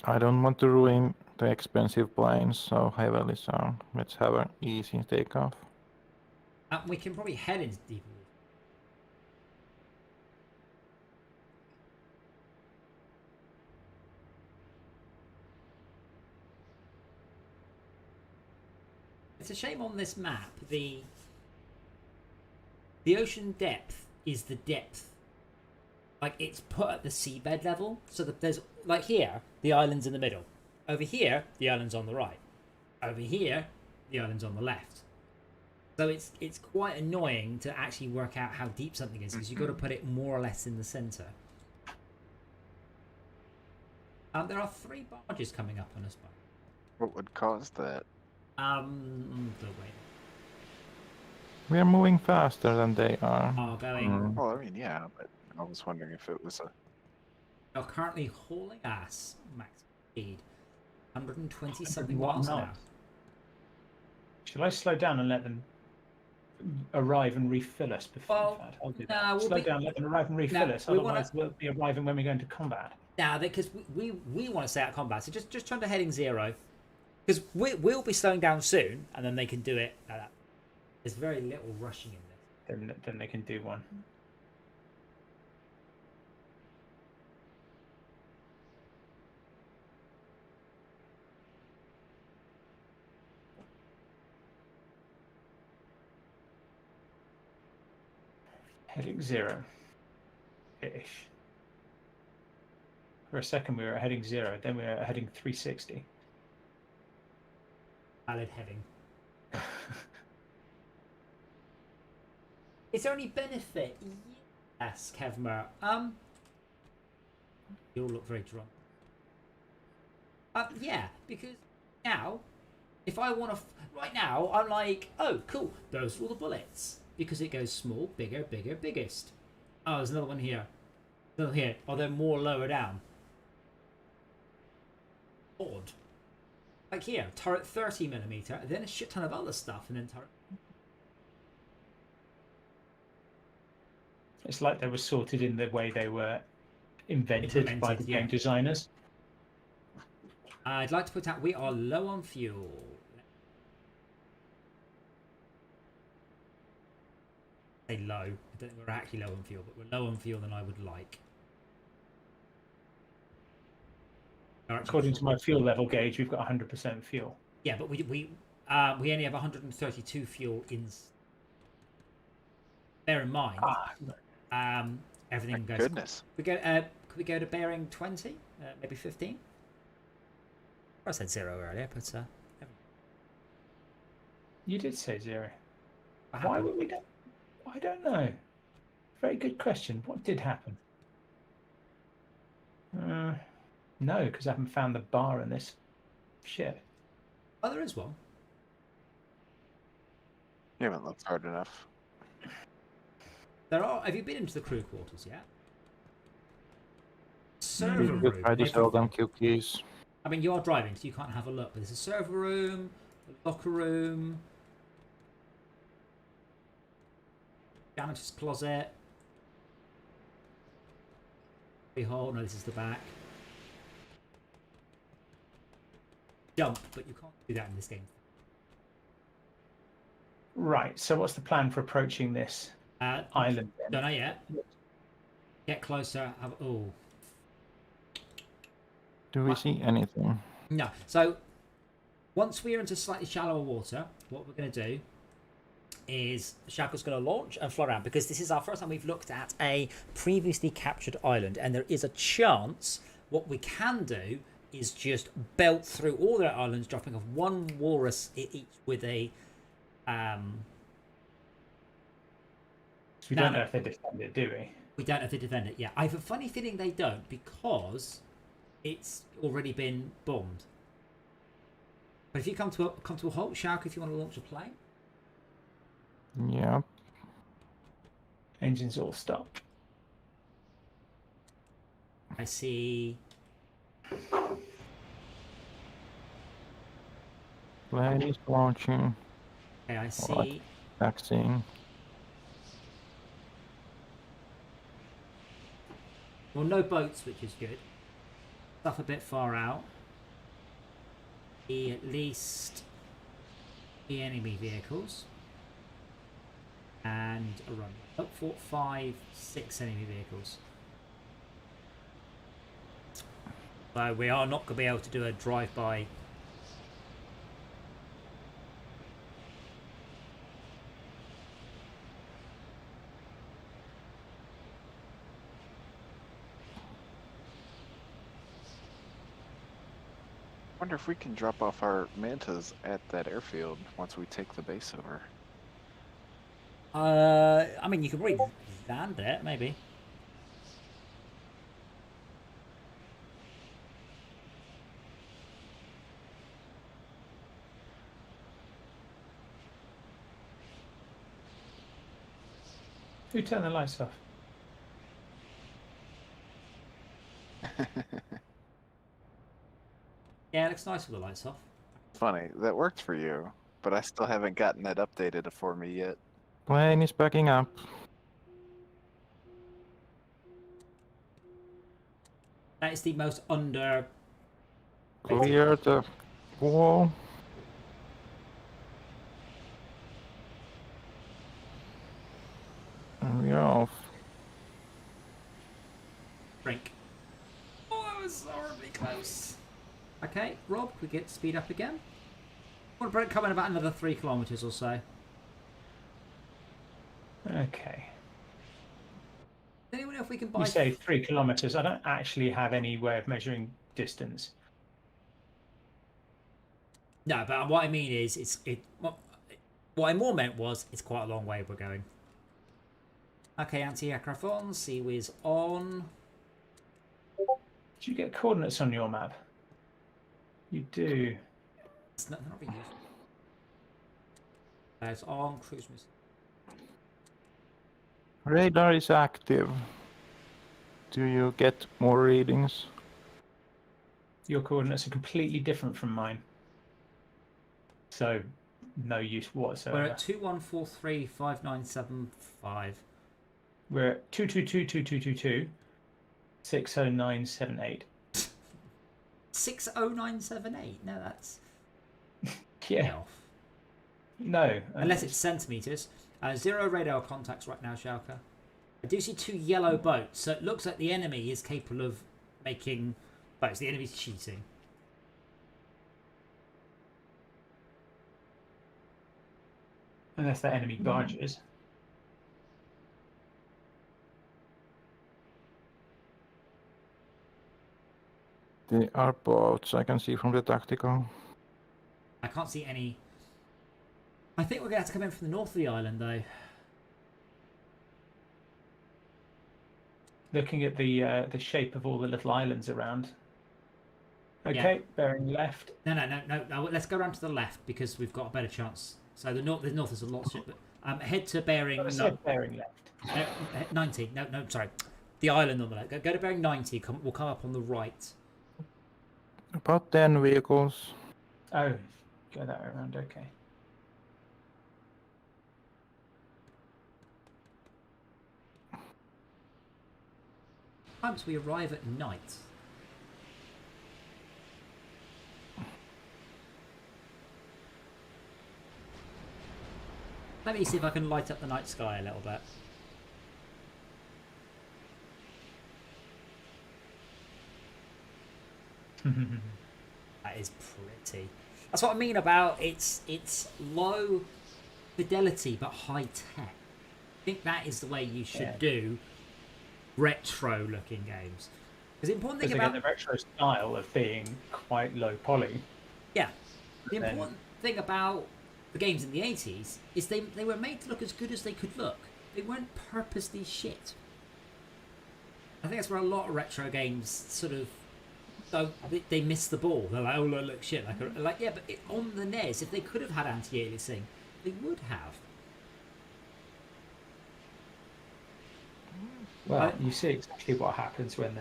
I don't want to ruin the expensive planes so heavily, so let's have an easy takeoff. We can probably head into deep water. It's a shame on this map. The ocean depth is the depth. Like, it's put at the seabed level, so that there's, like here, the island's in the middle. Over here, the island's on the right. Over here, the island's on the left. So it's quite annoying to actually work out how deep something is, because you've got to put it more or less in the centre. There are 3 barges coming up on us. What would cause that? The way We are moving faster than they are. are going. Mm. Well, I mean, yeah, but I was wondering if it was a. Are currently hauling ass max speed, 120 something 101 miles an hour. knots. Shall I slow down and let them arrive and refill us before? Well, in fact, I'll do no, that. we'll Slow be- down, let them arrive and refill No, us. we wanna- Otherwise, we'll be arriving when we go into combat. Now, because we want to stay out of combat, so just turn to heading 0, because we'll be slowing down soon, and then they can do it. There's very little rushing in this. Then they can do one. Heading 0. Ish. For a second we were heading 0, then we were heading 360. Valid heading. Is there any benefit? Yes, Kevmer. You all look very drunk. Yeah, because now, if I want to, right now, I'm like, oh, cool. Those are all the bullets because it goes small, bigger, bigger, biggest. Oh, there's another one here. Another here. Oh, they're more lower down. Odd. Like here, turret 30mm, then a shit ton of other stuff, and then turret. It's like they were sorted in the way they were invented by the Implemented, yeah. game designers. I'd like to put out we are low on fuel. Say low. I don't think we're actually low on fuel, but we're low on fuel than I would like. According to my fuel level gauge, we've got 100% fuel. Yeah, but we only have 132 fuel in. Bear in mind, everything My goes. goodness. We go. Could we go to bearing 20? Maybe 15? I said 0 earlier, but You did say 0. what Why happened? would we do? I don't know. Very good question. What did happen? No, because I haven't found the bar in this ship. Oh, there is one. You haven't looked hard enough. There are. Have you been into the crew quarters yet? Server We room. could try to sell them everything. cookies. I mean, you are driving, so you can't have a look. But there's a server room, a locker room, janitor's closet. Hole. No, this is the back. Jump, but you can't do that in this game. Right. So what's the plan for approaching this island? then? Don't know yet. Get closer. Oh. Do we see anything? No. So once we're into slightly shallower water, what we're going to do is Shackle's going to launch and fly around, because this is our first time we've looked at a previously captured island, and there is a chance what we can do is just belt through all their islands, dropping off one walrus each with a We No, don't no. know if they defend it, do we? we don't have to defend it yet. I have a funny feeling they don't, because it's already been bombed. But if you come to a halt, Shark, if you want to launch a plane. Yeah. Engines all stop. I see. Plane is launching, Okay, I see. taxiing. Well, no boats, which is good. Stuff a bit far out. At least the enemy vehicles. And a run. Oh, 4, 5, 6 enemy vehicles. So we are not going to be able to do a drive-by. Wonder if we can drop off our mantas at that airfield once we take the base over. I mean, you could probably land it, maybe. Who turned the lights off? Yeah, it looks nice with the lights off. Funny, that worked for you, but I still haven't gotten that updated for me yet. Plane is backing up. That is the most under. Clear the wall. And we're off. Drink. Oh, that was horribly close. Okay, Rob, we get speed up again. I want to come in about another 3 kilometers or so. Okay. Does anyone know if we can buy? You say 3 kilometers. I don't actually have any way of measuring distance. No, but what I mean is, what I more meant was, it's quite a long way we're going. Okay, anti-aircraft on, Seawiz on. Did you get coordinates on your map? You do. It's not being used. It's on, cruise missile. Radar is active. Do you get more readings? Your coordinates are completely different from mine. So, no use whatsoever. We're at 21435975. We're at 2222222 60978. 60978. No, that's Yeah. off. No. Unless it's centimeters. 0 radar contacts right now, Schalke. I do see 2 yellow boats, so it looks like the enemy is capable of making boats. The enemy's cheating. Unless they're enemy barges. They are boats, I can see from the tactical. I can't see any. I think we're going to have to come in from the north of the island, though. Looking at the shape of all the little islands around. Okay, bearing left. No. Let's go around to the left because we've got a better chance. So the north is a lot of shit, but head to bearing. I said bearing left. 90. No, sorry. The island on the left. Go to bearing 90. We'll come up on the right. About 10 vehicles. Oh, go that way around. Okay. Sometimes we arrive at night. Let me see if I can light up the night sky a little bit. That is pretty. That's what I mean about it's low fidelity but high tech. I think that is the way you should do retro looking games. Because the important thing Because about the retro style of being quite low poly. the important thing about the games in the 80s is they were made to look as good as they could look. They weren't purposely shit. I think that's where a lot of retro games sort of they miss the ball. They're like, oh look shit, like yeah, but on the NES, if they could have had anti-aliasing, they would have. Well, you see exactly what happens when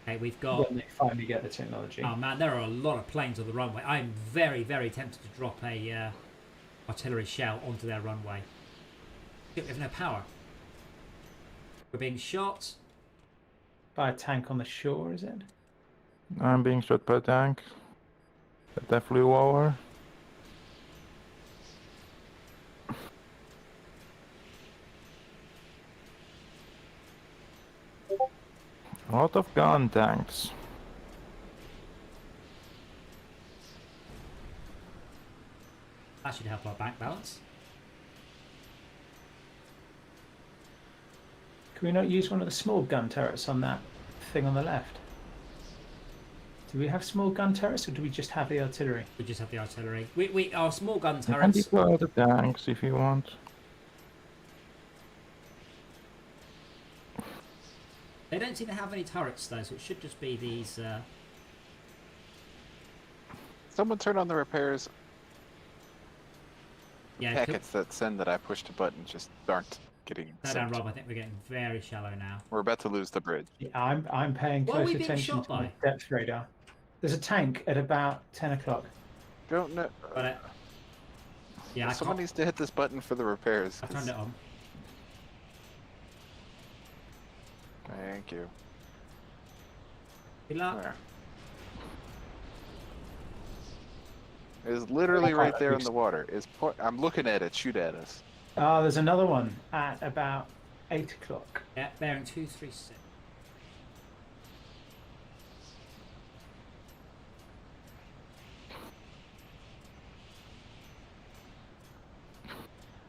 Okay, we've got. when they finally get the technology. Oh man, there are a lot of planes on the runway. I'm very, very tempted to drop a artillery shell onto their runway. We have no power. We're being shot. By a tank on the shore, is it? I'm being shot by a tank that flew over. A lot of gun tanks. That should help our bank balance. Can we not use one of the small gun turrets on that thing on the left? Do we have small gun turrets, or do we just have the artillery? We just have the artillery. We our small gun You can turrets. deploy the tanks if you want. They don't seem to have any turrets though, so it should just be these. Someone turn on the repairs. Yeah, Packets that send that I pushed a button just aren't getting no, sent. Rob. I think we're getting very shallow now. We're about to lose the bridge. Yeah, I'm paying What are close we being attention shot to my by? depth radar. There's a tank at about 10 o'clock. Don't know. But yeah, I Someone can't. needs to hit this button for the repairs. I turned it on. Thank you. Good luck. There. It's literally right there in the water. I'm looking at it. Shoot at us. There's another one at about 8 o'clock. Yeah, bearing 236.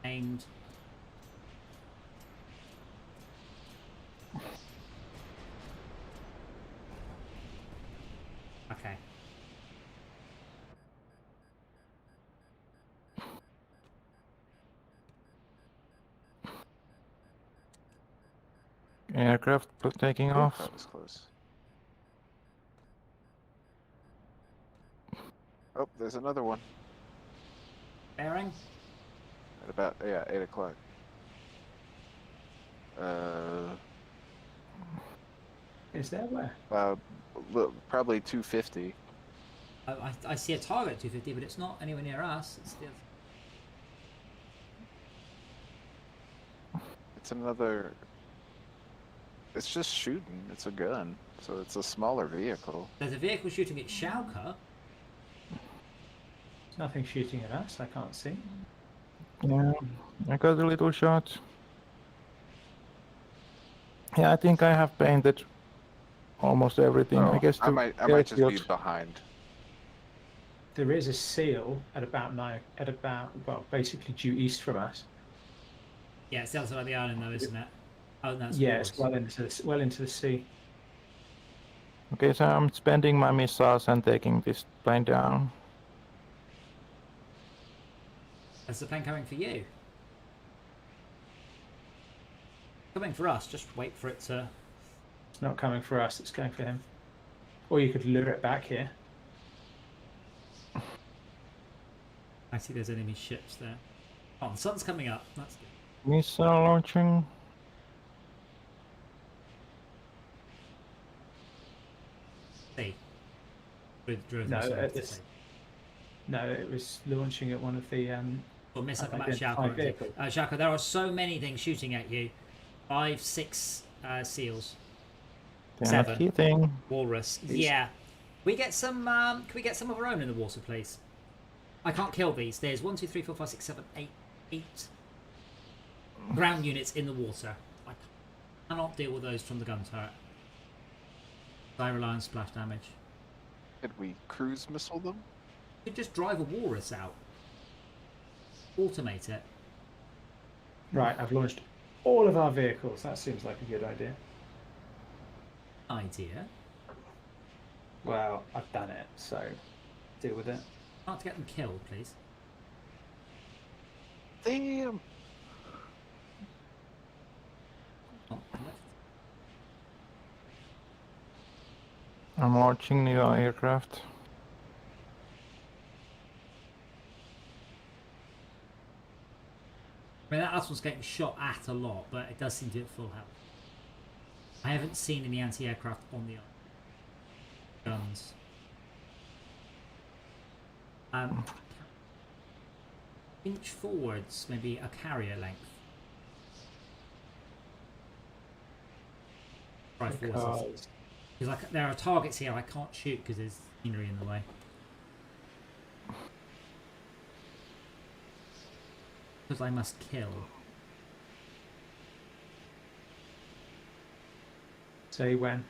Aimed. Okay. Aircraft taking Ooh, off. that was close. Oh, there's another one Bearing. at about 8 o'clock. Is there where? Probably 250. I see a target at 250, but it's not anywhere near us. It's the It's another. It's just shooting. It's a gun, so it's a smaller vehicle. There's a vehicle shooting at Schalke. There's nothing shooting at us, I can't see. Yeah, I got a little shot. Yeah, I think I have painted almost everything. I guess I the might just be airfield- behind. There is a seal at about basically due east from us. Yeah, it's the other side of the island, though, isn't it? Oh, no, it's Yeah, it's Wars. well into the sea. Okay, so I'm spending my missiles and taking this plane down. Is the plane coming for you? Coming for us. Just wait for it to. It's not coming for us, it's going for him. Or you could lure it back here. I see there's enemy ships there. Oh, the sun's coming up. That's good. Missile launching. See. Drove No, missile off the it's- sea. No, it was launching at one of the Or missile come at unidentified Schalke. vehicle. Schalke, there are so many things shooting at you. 5, 6 seals. They're not 7. hitting. Walrus. Yeah. We get some. Can we get some of our own in the water, please? I can't kill these. There's 1, 2, 3, 4, 5, 6, 7, 8 ground units in the water. I cannot deal with those from the gun turret. I rely on splash damage. Did we cruise missile them? You could just drive a walrus out. Automate it. Right, I've launched all of our vehicles. That seems like a good idea. Idea. Well, I've done it, so deal with it. Not to get them killed, please. Damn. Oh, I'm launching new aircraft. I mean, that last one's getting shot at a lot, but it does seem to be at full health. I haven't seen any anti-aircraft on the guns. Inch forwards, maybe a carrier length. Right forwards. Because like, there are targets here I can't shoot because there's scenery in the way. Because I must kill. Say when.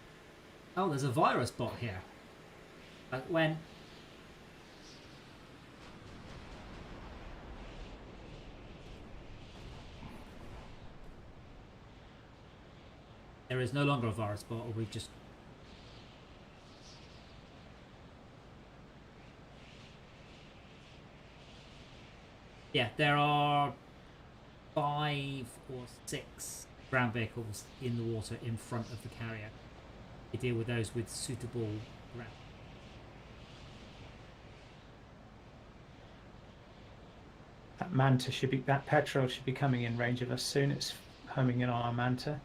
Oh, there's a virus bot here. Like when? There is no longer a virus bot, or we've just... Yeah, there are 5 or 6 ground vehicles in the water in front of the carrier. You deal with those with suitable ground. That Manta should be, that Petrel should be coming in range of us soon. It's homing in on our Manta.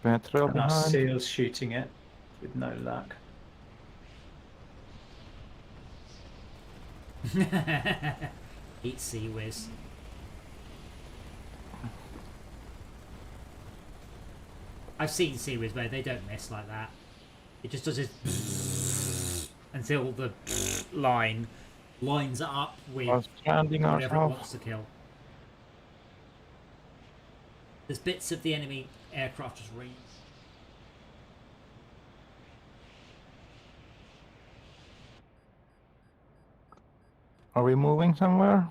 Petrel And our behind. SEAL's shooting it with no luck. Eat Sea Whiz. I've seen Sea Whiz where they don't miss like that. It just does this until the line lines up with We're stranding whatever it ourselves. wants to kill. There's bits of the enemy aircraft just read. Are we moving somewhere?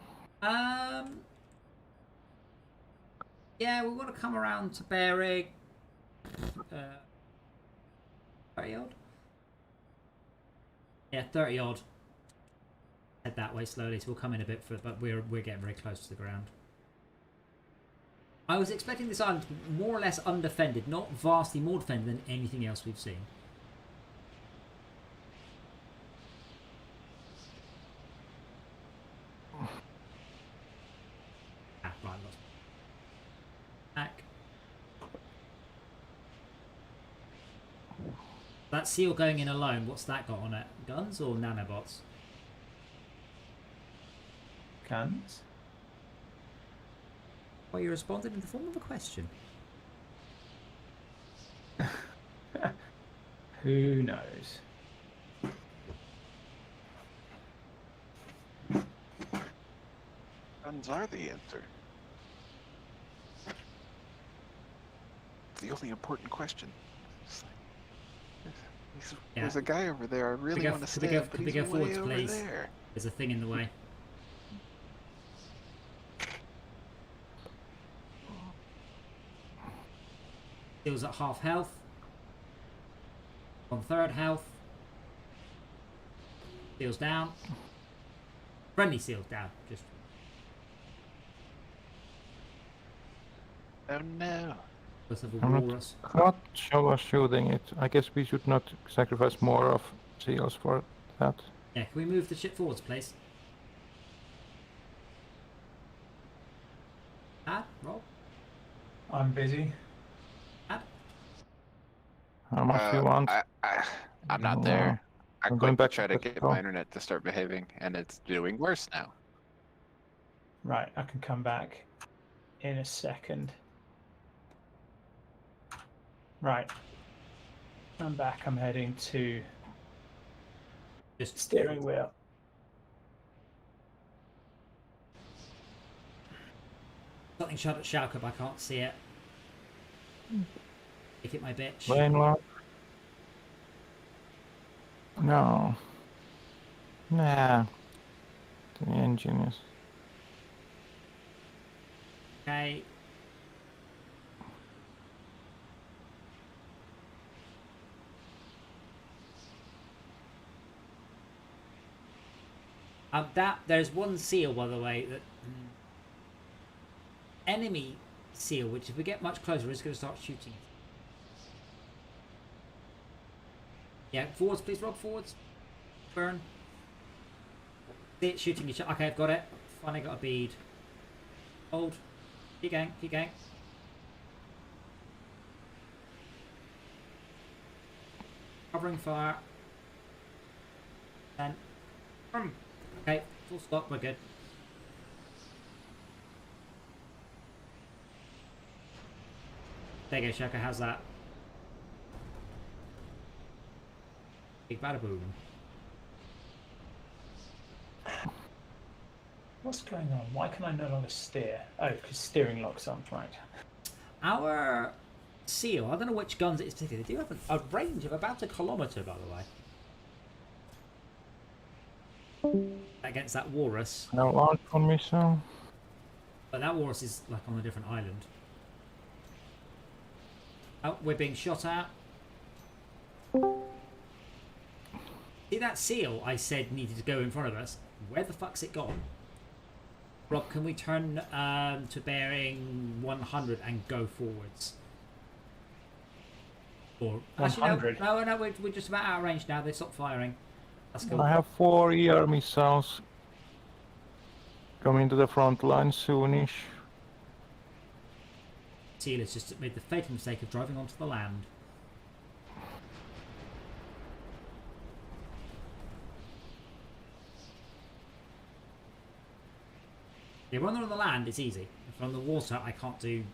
Yeah, we want to come around to Bering. 30 odd? Yeah, 30 odd. Head that way slowly, so we'll come in a bit further, but we're getting very close to the ground. I was expecting this island to be more or less undefended, not vastly more defended than anything else we've seen. Ah, right, lost. Back. That seal going in alone, what's that got on it? Guns or nanobots? Guns. Well, you responded in the form of a question. Who knows? Guns are the answer. It's the only important question. It's like, there's a guy over there I really want to stab, but he's way forwards, over please? there. There's a thing in the way. Seal's at half health. 1/3 health. Seal's down. Friendly seal's down. Just Oh no. because of a I'm not- walrus. Not show us shooting it. I guess we should not sacrifice more of seals for that. Yeah, can we move the ship forwards, please? Ad, roll. I'm busy. Ad. How much you want? I'm not No. there. I I'm going quit back to try to to get Petrel. my internet to start behaving, and it's doing worse now. Right, I can come back in a second. Right. I'm back. I'm heading to Just steering wheel. something shot at Shao, but I can't see it. Kick it, my bitch. Lane lock? No. Nah. The engine is... Okay. There's one seal, by the way, that enemy seal, which if we get much closer is going to start shooting. Yeah, forwards, please, Rob, forwards. Burn. See it shooting each other. Okay, I've got it. Finally got a bead. Hold. Keep going, keep going. Covering fire. 10. Okay, full stop, we're good. There you go, Shaka, how's that? Big bada boom. What's going on? Why can I no longer steer? Oh, because steering locks on, right. Our Seal, I don't know which guns it is particularly. They do have a range of about 1 kilometre, by the way. Against that Walrus. No launch on missile. But that Walrus is like on a different island. Oh, we're being shot at. See that Seal I said needed to go in front of us? Where the fuck's it gone? Rob, can we turn to bearing 100 and go forwards? Or 100? Actually, no, we're just about out of range now. They stopped firing. That's cool. I have 4 ER missiles coming to the front line soonish. Seal has just made the fatal mistake of driving onto the land. Yeah, when they're on the land, it's easy. If they're on the water, I can't do.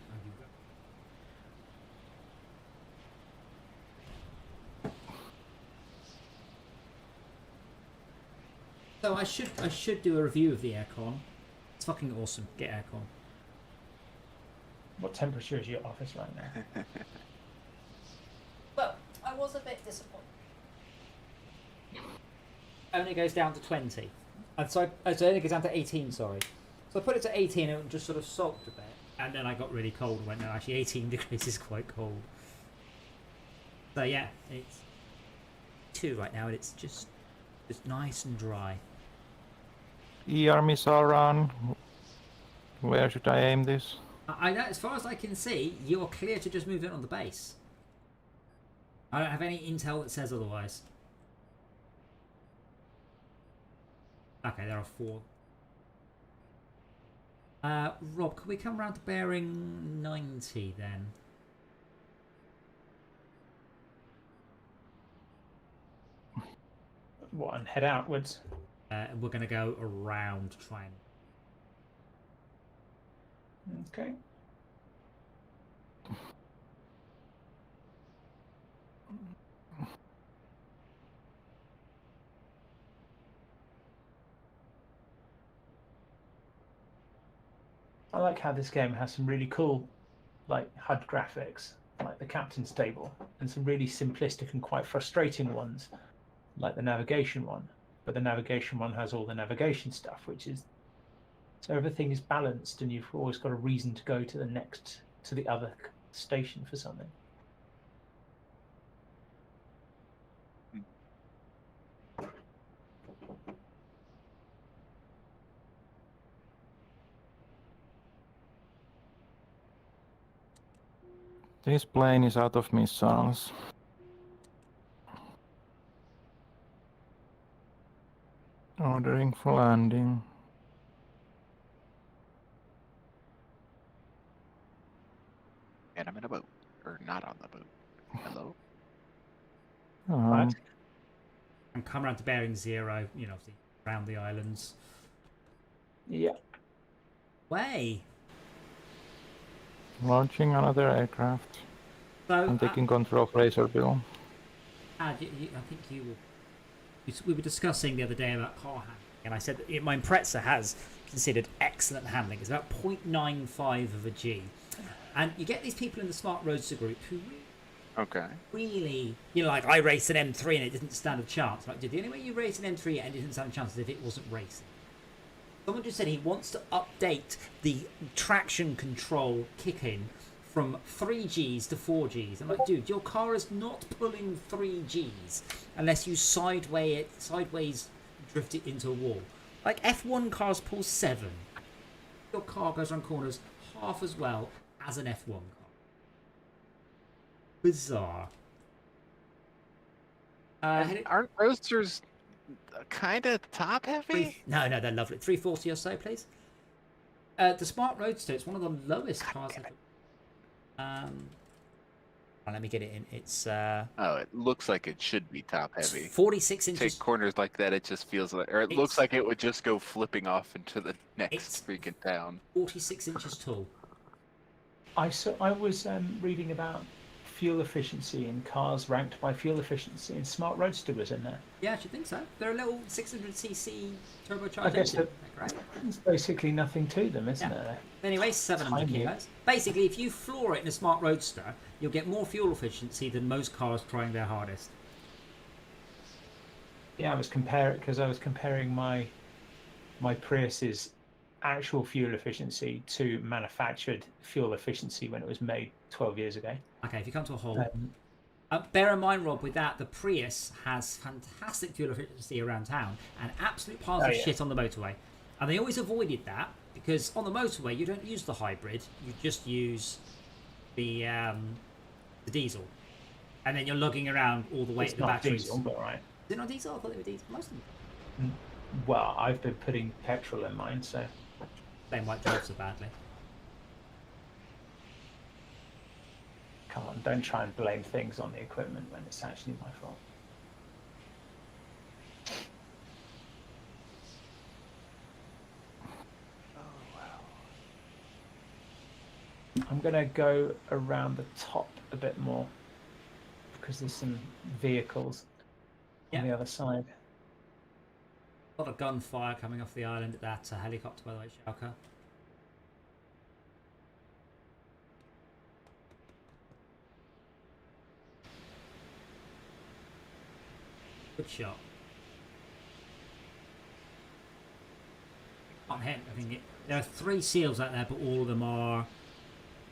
So I should do a review of the aircon. It's fucking awesome. Get aircon. What temperature is your office right now? Well, I was a bit disappointed. Only goes down to 20. So it only goes down to 18, sorry. So I put it to 18 and it just sort of sulked a bit. And then I got really cold and went, no, actually 18 degrees is quite cold. So yeah, it's 2 right now and it's just nice and dry. ER missile run. Where should I aim this? I know, as far as I can see, you're clear to just move it on the base. I don't have any intel that says otherwise. Okay, there are 4. Rob, can we come round to bearing 90 then? What, and head outwards? We're going to go around, try and... Okay. I like how this game has some really cool, like, HUD graphics, like the captain's table, and some really simplistic and quite frustrating ones, like the navigation one. But the navigation one has all the navigation stuff, which is so everything is balanced, and you've always got a reason to go to the other station for something. This plane is out of missiles. Ordering for landing. And I'm in a boat. Or not on the boat. Hello? Right. And come round to bearing 0, you know, around the islands. Yeah. Way! Launching another aircraft. So, I'm taking control of Razorbill. I think you will. We were discussing the other day about car handling, and I said that my Impreza has considered excellent handling. It's about 0.95 of a G. And you get these people in the Smart Roadster group who really, you know, like I raced an M3 and it didn't stand a chance. Like, the only way you race an M3 and it didn't stand a chance is if it wasn't racing. Someone just said he wants to update the traction control kick-in from 3Gs to 4Gs. I'm like, dude, your car is not pulling 3Gs unless you sideways drift it into a wall. Like F1 cars pull 7. Your car goes around corners half as well as an F1 car. Bizarre. Aren't roadsters kind of top heavy. No, they're lovely. 340 or so, please. The Smart Roadster, it's one of the lowest cars. Let me get it in. It's Oh, it looks like it should be top heavy. 46 inches. Take corners like that, it just feels like, or it looks like it would just go flipping off into the next freaking town. 46 inches tall. I was reading about fuel efficiency in cars ranked by fuel efficiency, and Smart Roadster was in there. Yeah, I should think so. They're a little 600cc turbocharged I guess engine. there's basically nothing to them, isn't Yeah. there? Anyway, 700 Tiny. kilos. Basically, if you floor it in a Smart Roadster, you'll get more fuel efficiency than most cars trying their hardest. Yeah, I was comparing my Prius's actual fuel efficiency to manufactured fuel efficiency when it was made 12 years ago. Okay, if you come to a halt, bear in mind, Rob, with that, the Prius has fantastic fuel efficiency around town and absolute piles of shit on the motorway. And they always avoided that because on the motorway, you don't use the hybrid, you just use the diesel. And then you're lugging around all the way It's to the not batteries. diesel, but right. Is it not diesel? I thought they were diesel. Most of them. Well, I've been putting petrol in mine, so. Same white drive so badly. Come on, don't try and blame things on the equipment when it's actually my fault. I'm going to go around the top a bit more because there's some vehicles on the other side. A lot of gunfire coming off the island at that helicopter, by the way, Schalke. Good shot. Can't hit. I think there are 3 seals out there, but all of them are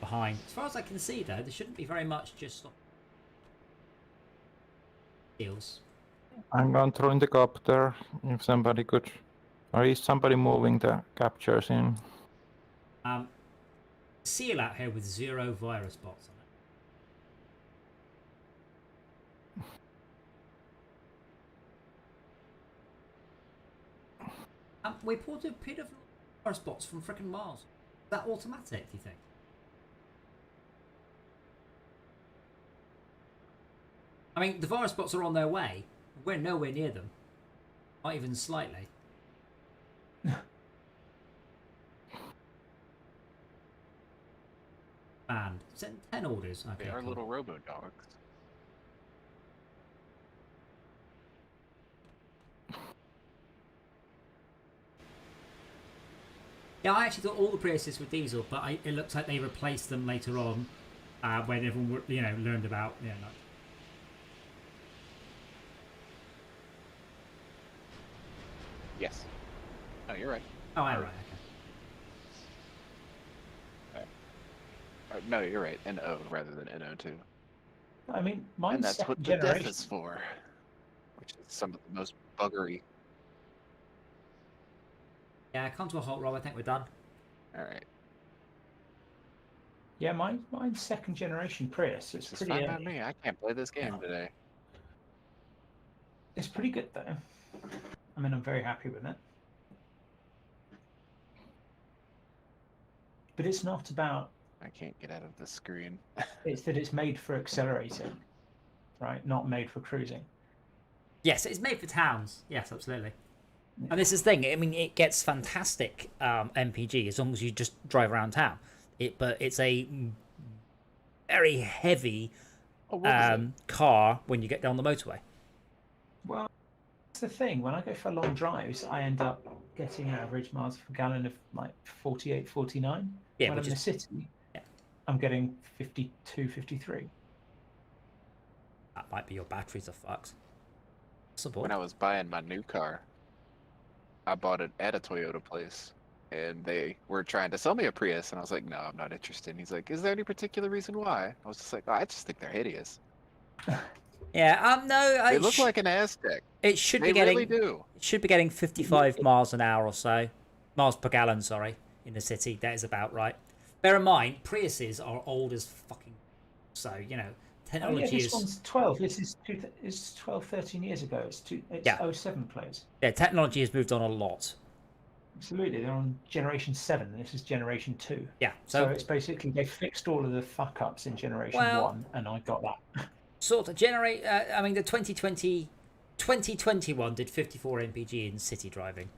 behind. As far as I can see, though, there shouldn't be very much just seals. I'm going through in the copter. If somebody could, or is somebody moving the captures in? Seal out here with 0 virus bots on it. We pulled a bit of virus bots from frickin' Mars. Is that automatic, do you think? I mean, the virus bots are on their way. We're nowhere near them. Not even slightly. And send 10 orders. Okay, They are cool. little robo-dogs. Yeah, I actually thought all the Priuses were diesel, but it looks like they replaced them later on when everyone, learned about, Yes. Oh, you're right. Oh, right, okay. No, you're right. NO rather than NO2. I mean, mine's And that's what second the def generation. is for. Which is some of the most buggery. Yeah, come to a halt, Rob. I think we're done. Alright. Yeah, mine's second generation Prius. It's This is pretty. fine by me. I can't play this game today. It's pretty good though. I mean, I'm very happy with it. But it's not about. I can't get out of the screen. It's that it's made for accelerating, right? Not made for cruising. Yes, it's made for towns. Yes, absolutely. And this is the thing. I mean, it gets fantastic MPG as long as you just drive around town. But it's a very heavy car when you get down the motorway. Well, that's the thing. When I go for long drives, I end up getting average miles per gallon of like 48, 49. Yeah, when I'm in the city, I'm getting 52, 53. That might be your batteries are fucked. When I was buying my new car, I bought it at a Toyota place. And they were trying to sell me a Prius, and I was like, no, I'm not interested. And he's like, is there any particular reason why? I was just like, oh, I just think they're hideous. Yeah, no. They look like an Aztec. It should They be getting. really do. It should be getting 55 miles an hour or so, miles per gallon. Sorry, in the city, that is about right. Bear in mind, Priuses are old as fucking. So Oh, yeah, technology this is one's 12. This is it's 12, 13 years ago. It's Yeah. 07 players. yeah, technology has moved on a lot. Absolutely, they're on generation 7, and this is generation 2. Yeah, So so it's basically they fixed all of the fuck ups in generation Well- 1, and I got that. sort of generate. I mean, the 2021 did 54 mpg in city driving,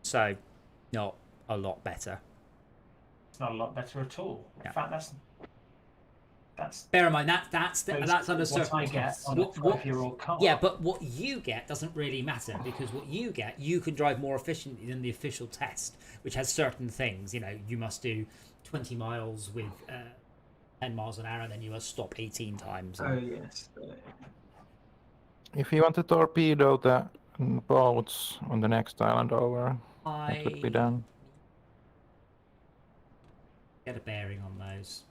so not a lot better. It's not a lot better at all. Yeah. In fact, that's Bear in mind that's under what I get circumstances. on a 12-year-old car. Yeah, but what you get doesn't really matter, because what you get, you can drive more efficiently than the official test, which has certain things. You know, you must do 20 miles with 10 miles an hour, and then you must stop 18 times. Oh yes. If you want to torpedo the boats on the next island over, it would be I done. get a bearing on those.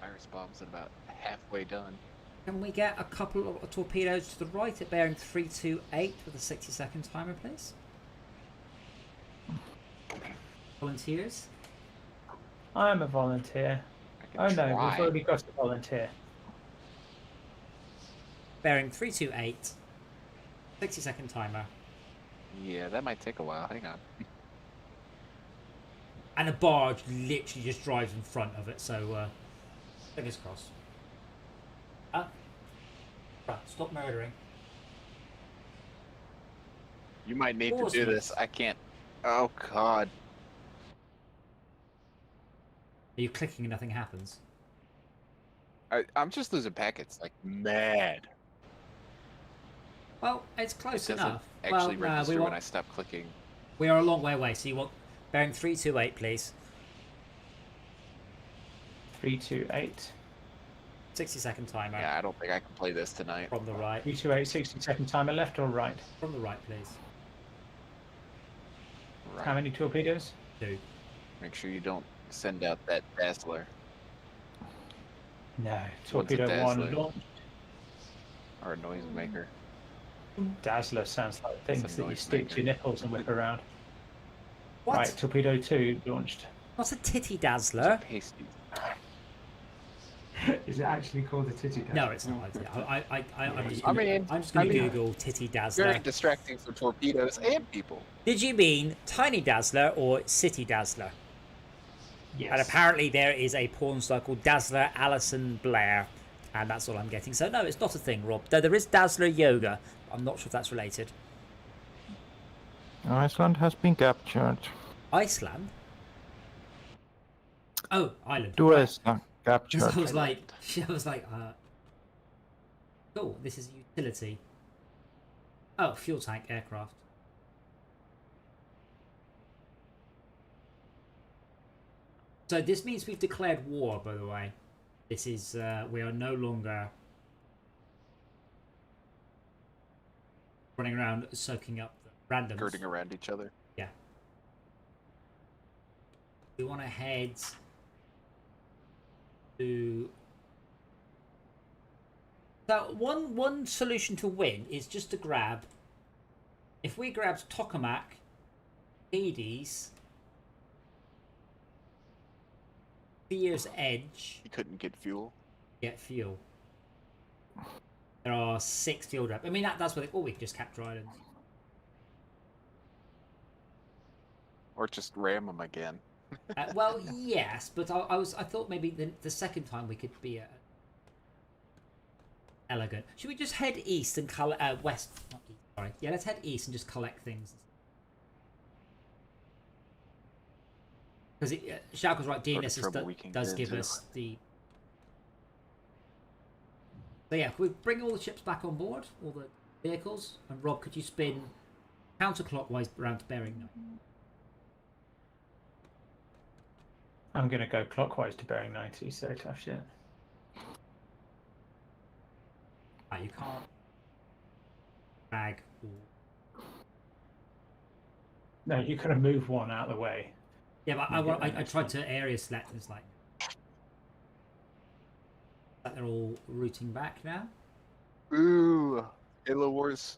Iris bomb's at about halfway done. Can we get a couple of torpedoes to the right at bearing 328 with a 60-second timer, please? Volunteers? I'm a volunteer. I Oh can no, try. we've already got a volunteer. Bearing 328, 60-second timer, Yeah, that might take a while. Hang on. and a barge literally just drives in front of it. So, fingers crossed. Right, stop murdering. You might need to Pause, do this. please. I can't. Oh God. Are you clicking and nothing happens? I'm just losing packets like mad. Well, it's close It doesn't enough. actually well, register we when want, I stop clicking. we are a long way away, so you want bearing 328, please. 328. 60-second timer. Yeah, I don't think I can play this tonight. From the right. 328, 60-second timer, left or right? From the right, please. How Right. many torpedoes? 2. Make sure you don't send out that Dazzler No. Torpedo Dazzler? 1 launched. or a noisemaker. Dazzler sounds like It's a things that you noise stick to maker. your nipples and whip around. What? Right, torpedo 2 launched. What's a titty It's dazzler? pasty. Is it actually called a titty dazzler? No, it's not. I'm just I gonna, mean, I'm just gonna I mean- Google titty Very dazzler. distracting for torpedoes and people. Did you mean tiny dazzler or city dazzler? Yes. And apparently there is a porn star called Dazzler Alison Blair, and that's all I'm getting. So no, it's not a thing, Rob. Though there is Dazzler Yoga. I'm not sure if that's related. Iceland has been captured. Iceland? Oh, Island. Duesta Because captured. I was like, cool, this is utility. Oh, fuel tank aircraft. So this means we've declared war, by the way. This is, we are no longer running around soaking up the randoms. Girding around each other. Yeah. We want to head to... So one solution to win is just to grab... If we grabbed Tokamak, Hades, Fear's Edge, You couldn't get fuel. get fuel. There are 6 fuel drops. I mean, that's what they... Oh, we can just capture islands. Or just ram them again. Well, yes, but I thought maybe the second time we could be elegant. Should we just head east and west? Not east, sorry. Yeah, let's head east and just collect things. Because Shalka's right. Sort of DNS trouble we can does get give into. us the. So yeah, can we bring all the ships back on board, all the vehicles? And Rob, could you spin counterclockwise around to bearing 9? I'm going to go clockwise to bearing 90, so tough shit. Ah, you can't drag or... No, you kind of move one out of the way. Yeah, but Make it I nice tried one. to area select and it's like they're all routing back now. Ooh, Halo Wars.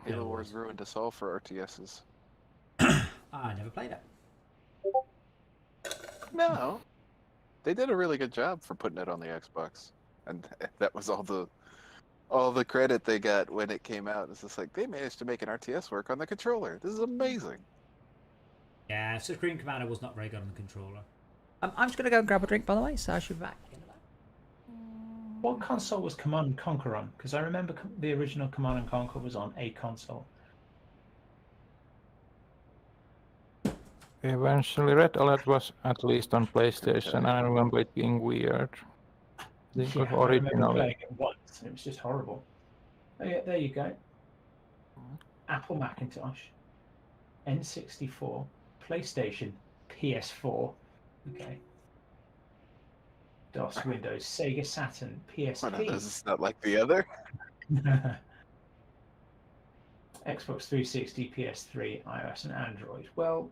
Halo Wars ruined us all for RTSs. I never played it. No, they did a really good job for putting it on the Xbox, and that was all the credit they got when it came out. It's just like they managed to make an RTS work on the controller. This is amazing. Yeah, Supreme Commander was not very good on the controller. I'm just gonna go and grab a drink, by the way, so I should be back in a bit. What console was Command and Conquer on? Because I remember the original Command and Conquer was on a console. Eventually, Red Alert was at least on PlayStation, and I remember it being weird. I think Yeah, of I remember originally. playing it once, and it was just horrible. Oh yeah, there you go. Apple Macintosh, N64, PlayStation, PS4. Okay. DOS, Windows, Sega Saturn, One of PSP. those is not like the other. Xbox 360, PS3, iOS, and Android. Well,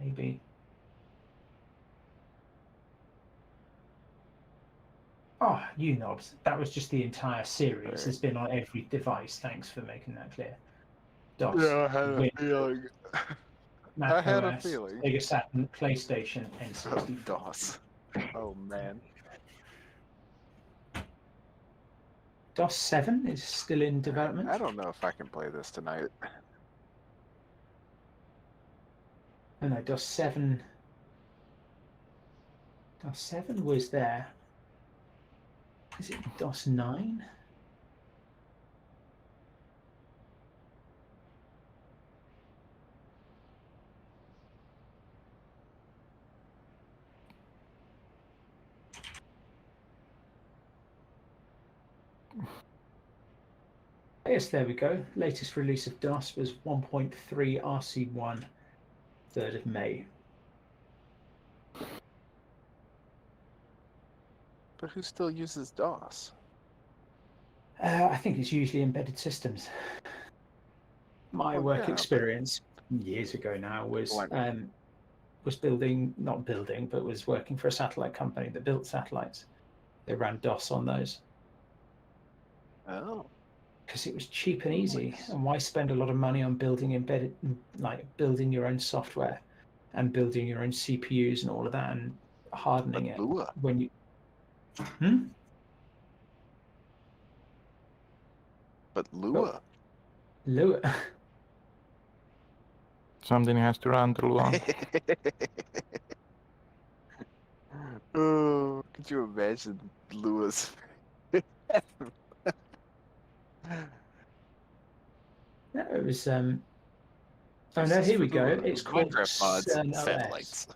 maybe. Oh, you knobs. That was just the entire series. Has been on every device. Thanks for making that clear. DOS, Yeah, I had a Windows, feeling. Mac I had a OS, feeling. Sega Saturn, PlayStation, Oh, N64. DOS. Oh man. DOS 7 is still in development. I don't know if I can play this tonight. Oh no, DOS 7. DOS 7 was there. Is it DOS 9? Yes, there we go. Latest release of DOS was 1.3 RC1, 3rd of May. But who still uses DOS? I think it's usually embedded systems. My Well, work yeah, but- experience years ago now was Like- not building, but was working for a satellite company that built satellites. They ran DOS on those Oh. because it was cheap and easy. Nice. And why spend a lot of money on building embedded, like building your own software and building your own CPUs and all of that and hardening But it Lua. when you But Lua. Lua. Something has to run the Lua. Oh, could you imagine Lua's? No, it was. Oh no, here we go. It's called Minecraft mods and CirnOS. satellites.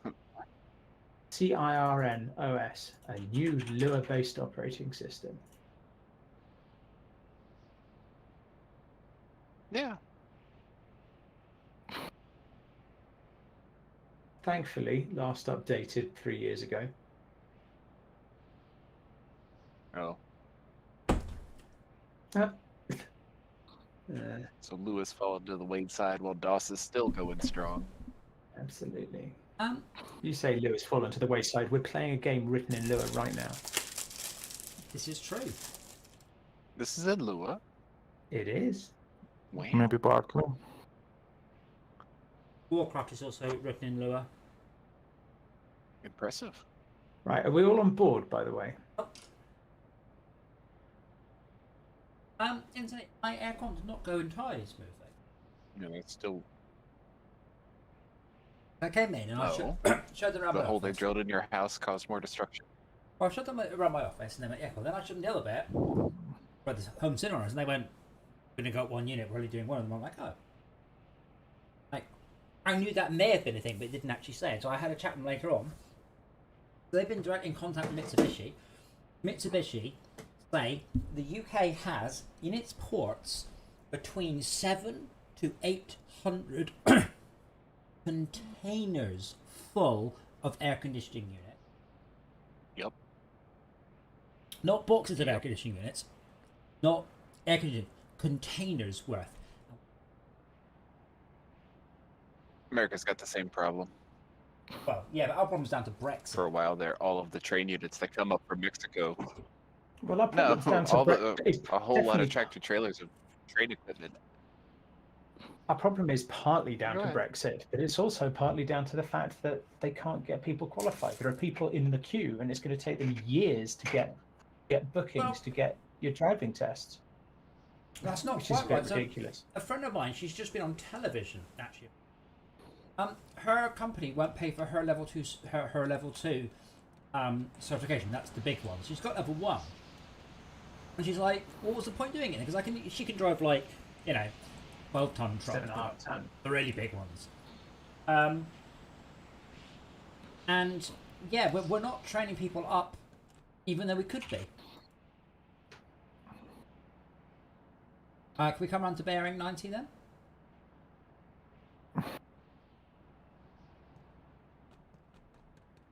CIRNOS, a new Lua-based operating system. Yeah. Thankfully, last updated 3 years ago. Oh. So Lewis fallen to the wayside while DOS is still going strong. Absolutely. Um, You say Lua's fallen to the wayside. We're playing a game written in Lua right now. this is true. This is in Lua. It is. Wow. Maybe partly. Warcraft is also written in Lua. Impressive. Right, are we all on board, by the way? Internet, my aircon did not go entirely smoothly. You know, it's still I came in and I No. showed them around the my hole they office. drilled in your house caused more destruction. Well, I showed them around my office and they went, yeah, well, then I showed them the other bit where the home cinema is, and they went, we've only got one unit, we're only doing one of them. I'm like, oh. Like, I knew that may have been a thing, but it didn't actually say it, so I had a chat with them later on. So they've been direct in contact with Mitsubishi. Mitsubishi say the UK has, in its ports, between 7 to 800 containers full of air conditioning units. Yep. Not boxes of air conditioning units, not air conditioning, containers worth. America's got the same problem. Well, yeah, but our problem's down to Brexit. For a while there, all of the train units that come up from Mexico. Well, our No, problem's down to all Brexit. a whole lot of tractor trailers have Trade equipment. Our problem is partly down to Right. Brexit, but it's also partly down to the fact that they can't get people qualified. There are people in the queue, and it's going to take them years to get bookings, Well- to get your driving tests, That's not which is a quite bit right. So, ridiculous. a friend of mine, she's just been on television actually. Her company won't pay for her level 2 her level 2 certification. That's the big one. She's got level 1, and she's like, "What was the point doing it? Because she can drive like 12-ton trucks, 7.5 ton. the really big ones." And yeah, we're not training people up, even though we could be. Can we come round to bearing 90 then?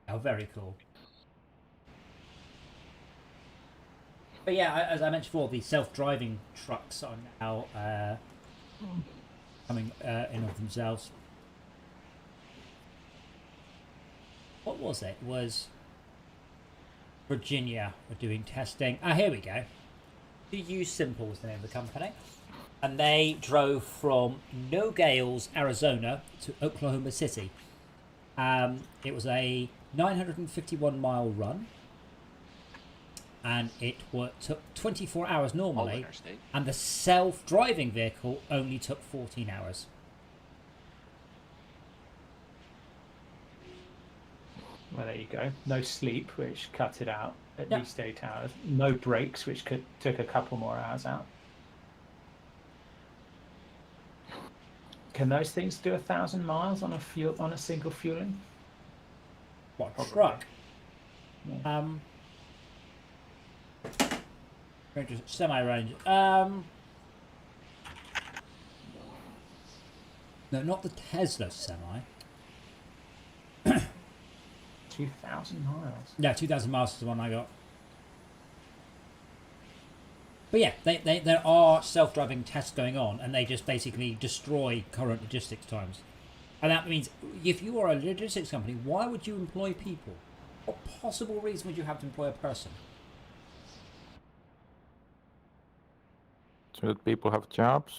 Oh, very cool. But yeah, as I mentioned before, the self-driving trucks are now coming in of themselves. What was it? It was Virginia were doing testing. Ah, here we go. DU Simple was the name of the company. And they drove from Nogales, Arizona to Oklahoma City. It was a 951-mile run. And it took 24 hours All normally. interstate. And the self-driving vehicle only took 14 hours. Well, there you go. No sleep, which cut it out at Yeah. least 8 hours. No breaks, which took a couple more hours out. Can those things do 1,000 miles on a single fueling? What, Probably. truck? Yeah. Semi-range. No, not the Tesla semi. 2,000 miles. No, 2,000 miles is the one I got. But yeah, there are self-driving tests going on, and they just basically destroy current logistics times. And that means if you are a logistics company, why would you employ people? What possible reason would you have to employ a person? So that people have jobs.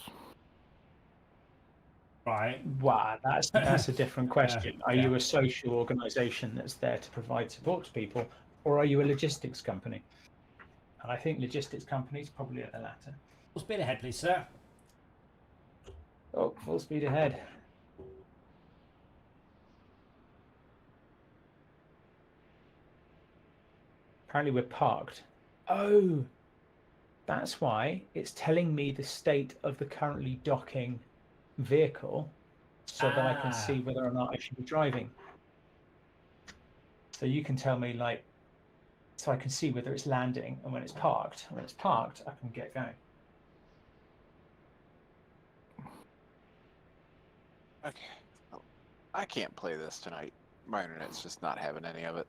Right. Wow, that's a different question. Are yeah. you a social organisation that's there to provide support to people, or are you a logistics company? And I think logistics companies probably are the latter. Full speed ahead, please, sir. Oh, full speed ahead. Apparently we're parked. Oh, that's why it's telling me the state of the currently docking vehicle so that I can see whether or not I should be driving. So you can tell me, like, so I can see whether it's landing and when it's parked. When it's parked, I can get going. Okay. Oh, I can't play this tonight. My internet's just not having any of it.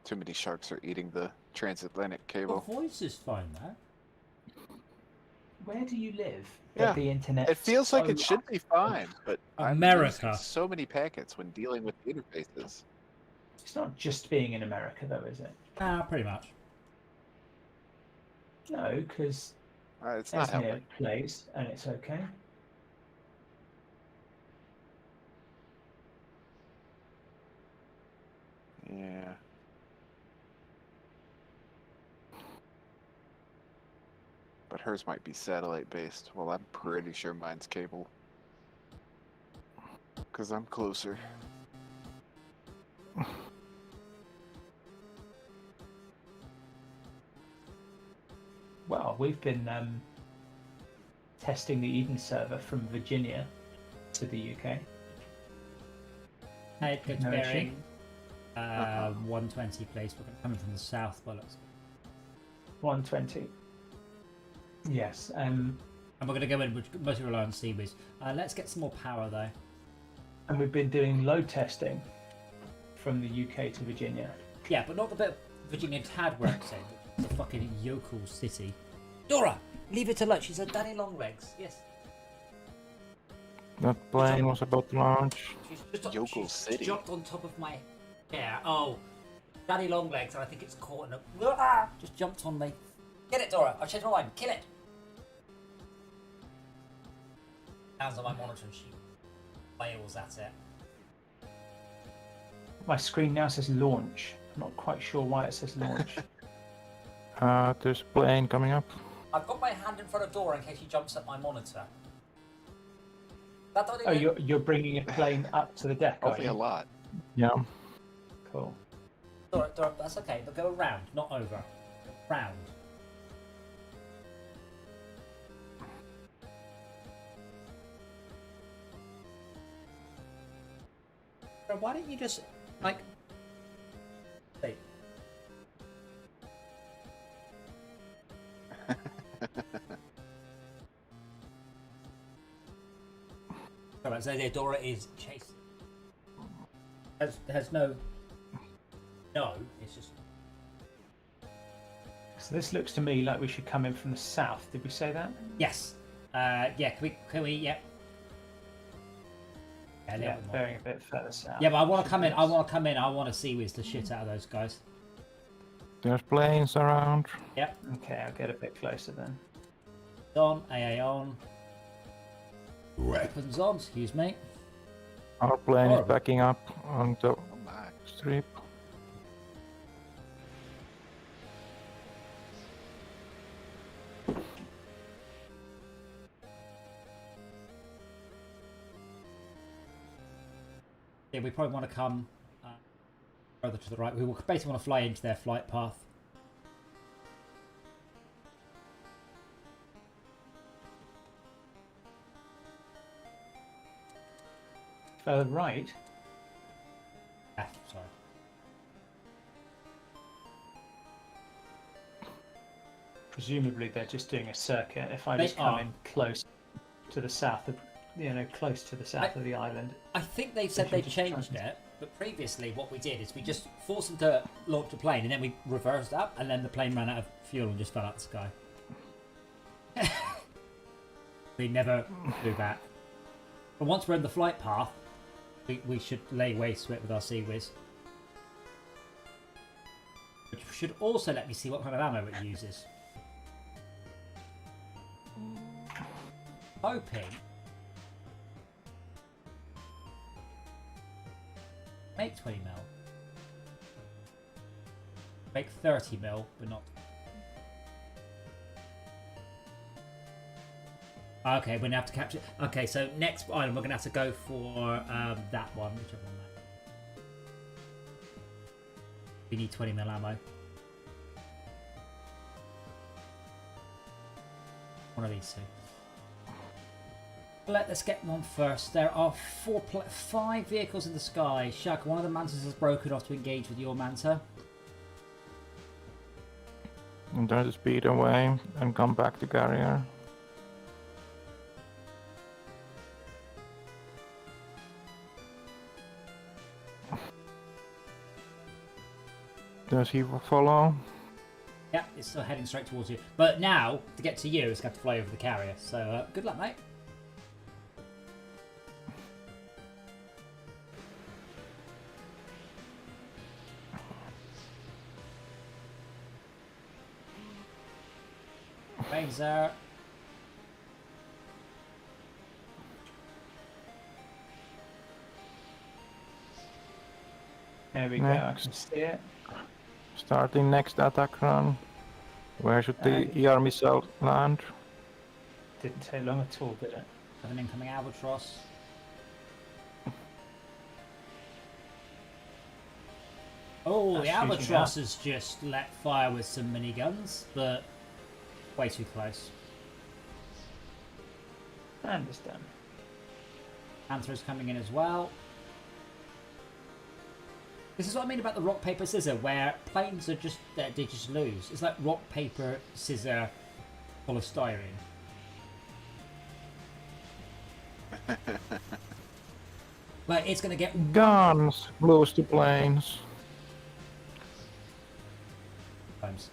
Too many sharks are eating the transatlantic Your cable. voice is fine, though. Where do you live? Yeah, That the internet. It feels like it should be fine, but I'm America. losing so many packets when dealing with the interfaces. It's not just being in America, though, is it? Pretty much. No, because It's not Esmir helping. plays and it's okay. Yeah. But hers might be satellite based. Well, I'm pretty sure mine's cable. Because I'm closer. Well, we've been testing the Eden server from Virginia to the UK. Head go to No issue. bearing 120 place. We're coming from the south, bollocks. 120. Yes. And we're going to go in, which mostly rely on seaweeds. Let's get some more power, though. And we've been doing load testing from the UK to Virginia. Yeah, but not the bit Virginia Tad works in. The fucking yokel city. Dora, leave it alone. She said Danny Longlegs. Yes. That plane was about to launch. She's just Yokel she's City. jumped on top of my hair. Oh, Danny Longlegs, and I think it's caught in a... Just jumped on me. Get it, Dora. I'll change my mind. Kill it. Hands on my monitor and she wails at it. My screen now says launch. I'm not quite sure why it says launch. There's a plane coming up. I've got my hand in front of Dora in case she jumps at my monitor. That don't Oh, even... you're bringing a plane up to the deck, are Hopefully a you? lot. Yeah. Cool. Dora, that's okay, but go around, not over. Round. Dora, why don't you just, like... Wait. Alright, so there Dora is chasing. Has no... No, it's just... So this looks to me like we should come in from the south. Did we say that? Yes. Yeah, can we, yeah. Yeah, a little Yeah, bit more. bearing a bit further south. Yeah, but I want to come in, I want to see whiz the shit out of those guys. There's planes around. Okay, I'll get a bit closer then. On, AA on. Weapons on, excuse me. Our plane is Horrible. backing up on the Oh my. strip. Yeah, we probably want to come further to the right. We will basically want to fly into their flight path. Further right. Left, sorry. Presumably they're just doing a circuit. If I They just come are. in close to the south of, close to the south of the island. I think they said If they you just changed try- it, but previously what we did is we just forced them to launch a plane and then we reversed up and then the plane ran out of fuel and just fell out of the sky. We never do that. But once we're in the flight path, we should lay waste to it with our Sea Whiz. Which should also let me see what kind of ammo it uses. Hoping. Make 20 mil. Make 30 mil, but not. Okay, we're gonna have to capture. Okay, so next item we're gonna have to go for that one, whichever one that. We need 20 mil ammo. One of these two. Let's get one first. There are 5 vehicles in the sky. Shaq, one of the mantas has broken off to engage with your manta. And try to speed away and come back to carrier. Does he follow? Yeah, it's still heading straight towards you. But now, to get to you, it's going to fly over the carrier. So, good luck, mate. Planes there. There we go. I Next. can see it. Starting next attack run. Where should the ER missile land? Didn't take long at all, did it? Have an incoming Albatross. Oh, That's the shooting Albatross has just let fire with some miniguns, but way too close. I understand. Panther's coming in as well. This is what I mean about the rock, paper, scissor, where planes are just, they just lose. It's like rock, paper, scissor, polystyrene. Like, it's going to get... Guns! Blows to planes. times.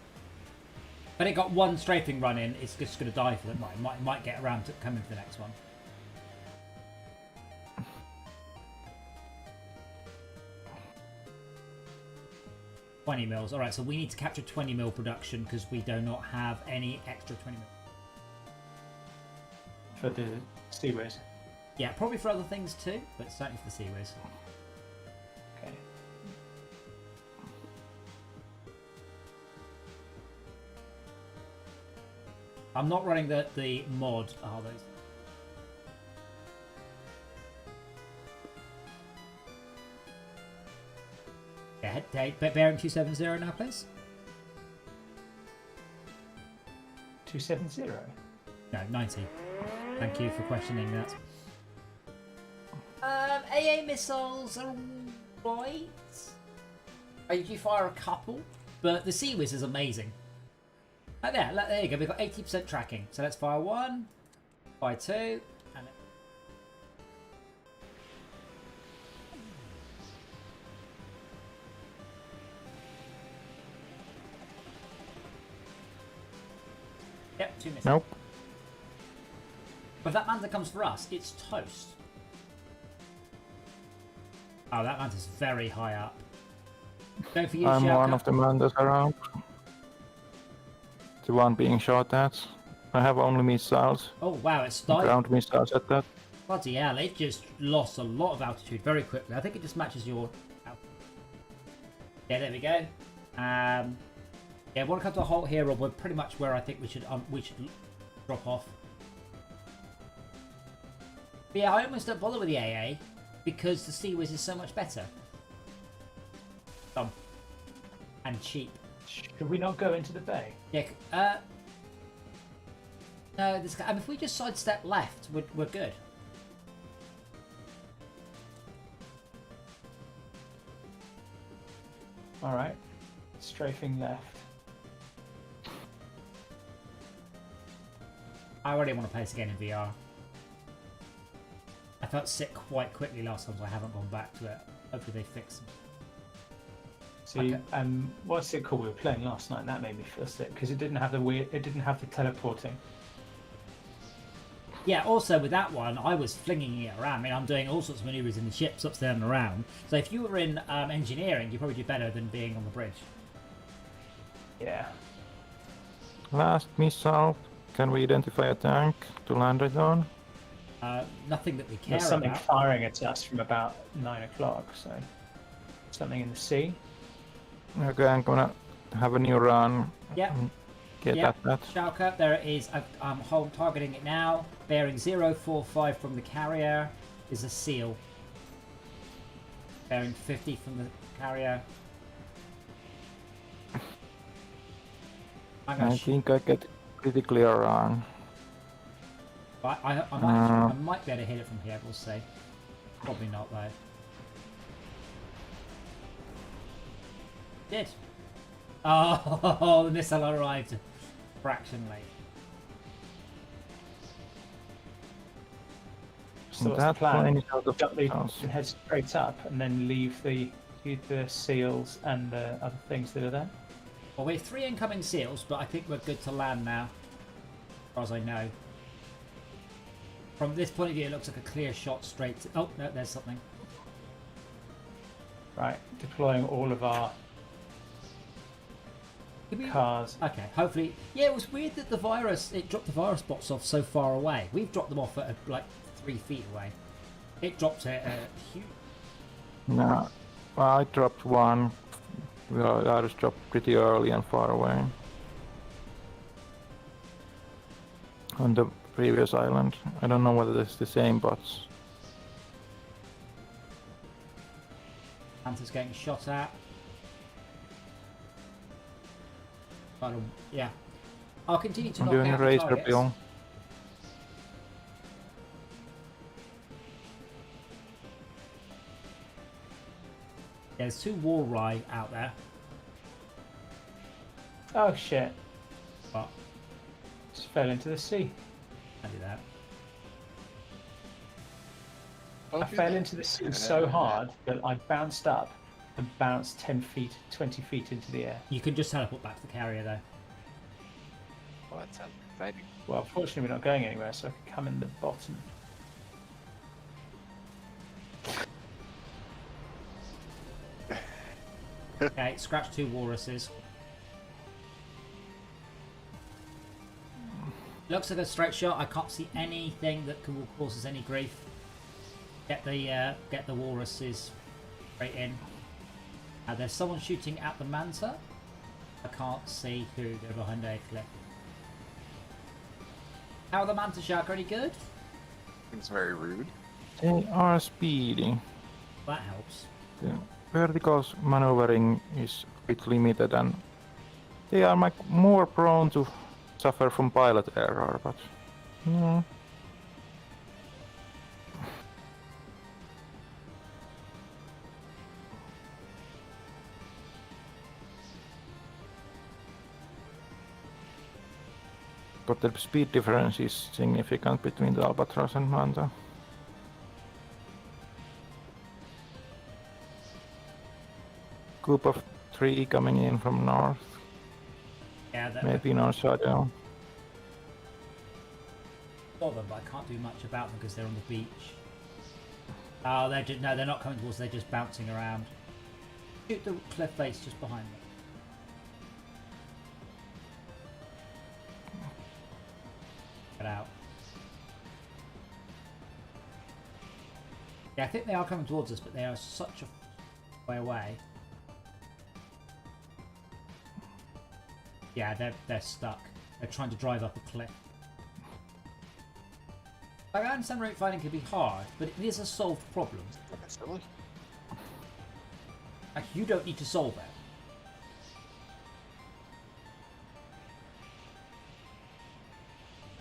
But it got one strafing run in, it's just going to die for that. Might get around to coming to the next one. $20 mils. Alright, so we need to capture 20 mil production because we do not have any extra 20 mil. For the Seaways. Yeah, probably for other things too, but certainly for the Seaways. Okay. I'm not running the mod. Are those? Yeah, bearing 270 now, please. 270. No, 90. Thank you for questioning that. AA missiles are right. You fire a couple, but the Seawiz is amazing. There you go. We've got 80% tracking. So let's fire one, fire two, and yep, 2 misses. Nope. But if that Manta comes for us, it's toast. Oh, that Manta's very high up. Go for you, I'm one Shouka. of the Mandas around. The one being shot at. I have only missiles. Oh wow, it's died. Ground missiles at that. Bloody hell, it just lost a lot of altitude very quickly. I think it just matches your altitude. Yeah, there we go. Yeah, we'll come to a halt here, Rob. We're pretty much where I think we should drop off. But yeah, I almost don't bother with the AA because the Seawiz is so much better. Dumb. And cheap. Should we not go into the bay? Yeah, no, this guy, I mean, if we just sidestep left, we're good. Alright. Strafing left. I already want to play this again in VR. I felt sick quite quickly last time, so I haven't gone back to it. Hopefully they fix them. See, Okay. what's it called? We were playing last night, and that made me feel sick because it didn't have the teleporting. Yeah, also with that one, I was flinging it around. I mean, I'm doing all sorts of maneuvers in the ships upstairs and around. So if you were in engineering, you probably do better than being on the bridge. Yeah. Last missile. Can we identify a tank to land it on? Nothing that we care There's something about. firing at us from about 9 o'clock, so something in the sea. Okay, I'm gonna have a new run. Yep. Get Yep. at that. Shalka, there it is. I'm targeting it now. Bearing 045 from the carrier is a seal. Bearing 50 from the carrier. I think I get critically around. I might be able to hit it from here, we'll see. Probably not though. Did. Oh, the missile arrived a fraction late. So what's That the plan? plane is out of Jump the house. and head straight up, and then leave the seals and the other things that are there. Well, we have 3 incoming seals, but I think we're good to land now, as far as I know. From this point of view, it looks like a clear shot straight to... Oh, no, there's something. Right, deploying all of our Did we- cars. Okay, hopefully... Yeah, it was weird that it dropped the virus bots off so far away. We've dropped them off at like 3 feet away. It dropped it huge... No, I dropped one. Well, I just dropped pretty early and far away. On the previous island. I don't know whether it's the same bots. Panthers getting shot at. Yeah. I'll continue to I'm knock doing a out the razor targets. bill. There's 2 war rye out there. Oh shit! But Just fell into the sea. I do that. Oh, I fell into the sea so hard that I bounced up and bounced 10 feet, 20 feet into the air. You can just teleport back to the carrier though. Oh, that sounds exciting. Well, fortunately we're not going anywhere, so I can come in the bottom. Okay, scratch 2 walruses. Looks like a straight shot. I can't see anything that will cause us any grief. Get the walruses straight in. There's someone shooting at the Manta. I can't see who. They're behind a cliff. How are the Manta Shark? Any good? Seems very rude. They are speedy. That helps. The vertical maneuvering is a bit limited, and they are more prone to suffer from pilot error, but yeah. But the speed difference is significant between the Albatros and Manta. Group of 3 coming in from north. Yeah, Maybe no shadow. saw them, but I can't do much about them because they're on the beach. Oh, they're just, no, they're not coming towards. They're just bouncing around. Shoot the cliff face just behind me. Get out. Yeah, I think they are coming towards us, but they are such a way away. Yeah, they're stuck. They're trying to drive up a cliff. Like, I understand route finding can be hard, but it is a solved problem. That's silly. Like, you don't need to solve it.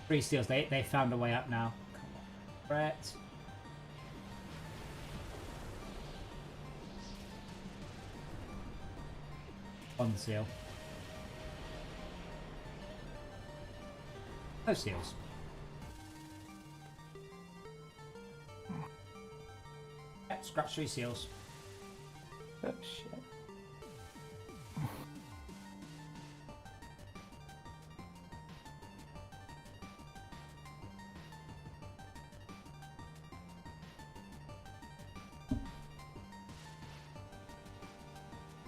Three steals. They found a way up now. Come on, Brett. One seal. No seals. Yep, scratch 3 seals. Oh, shit.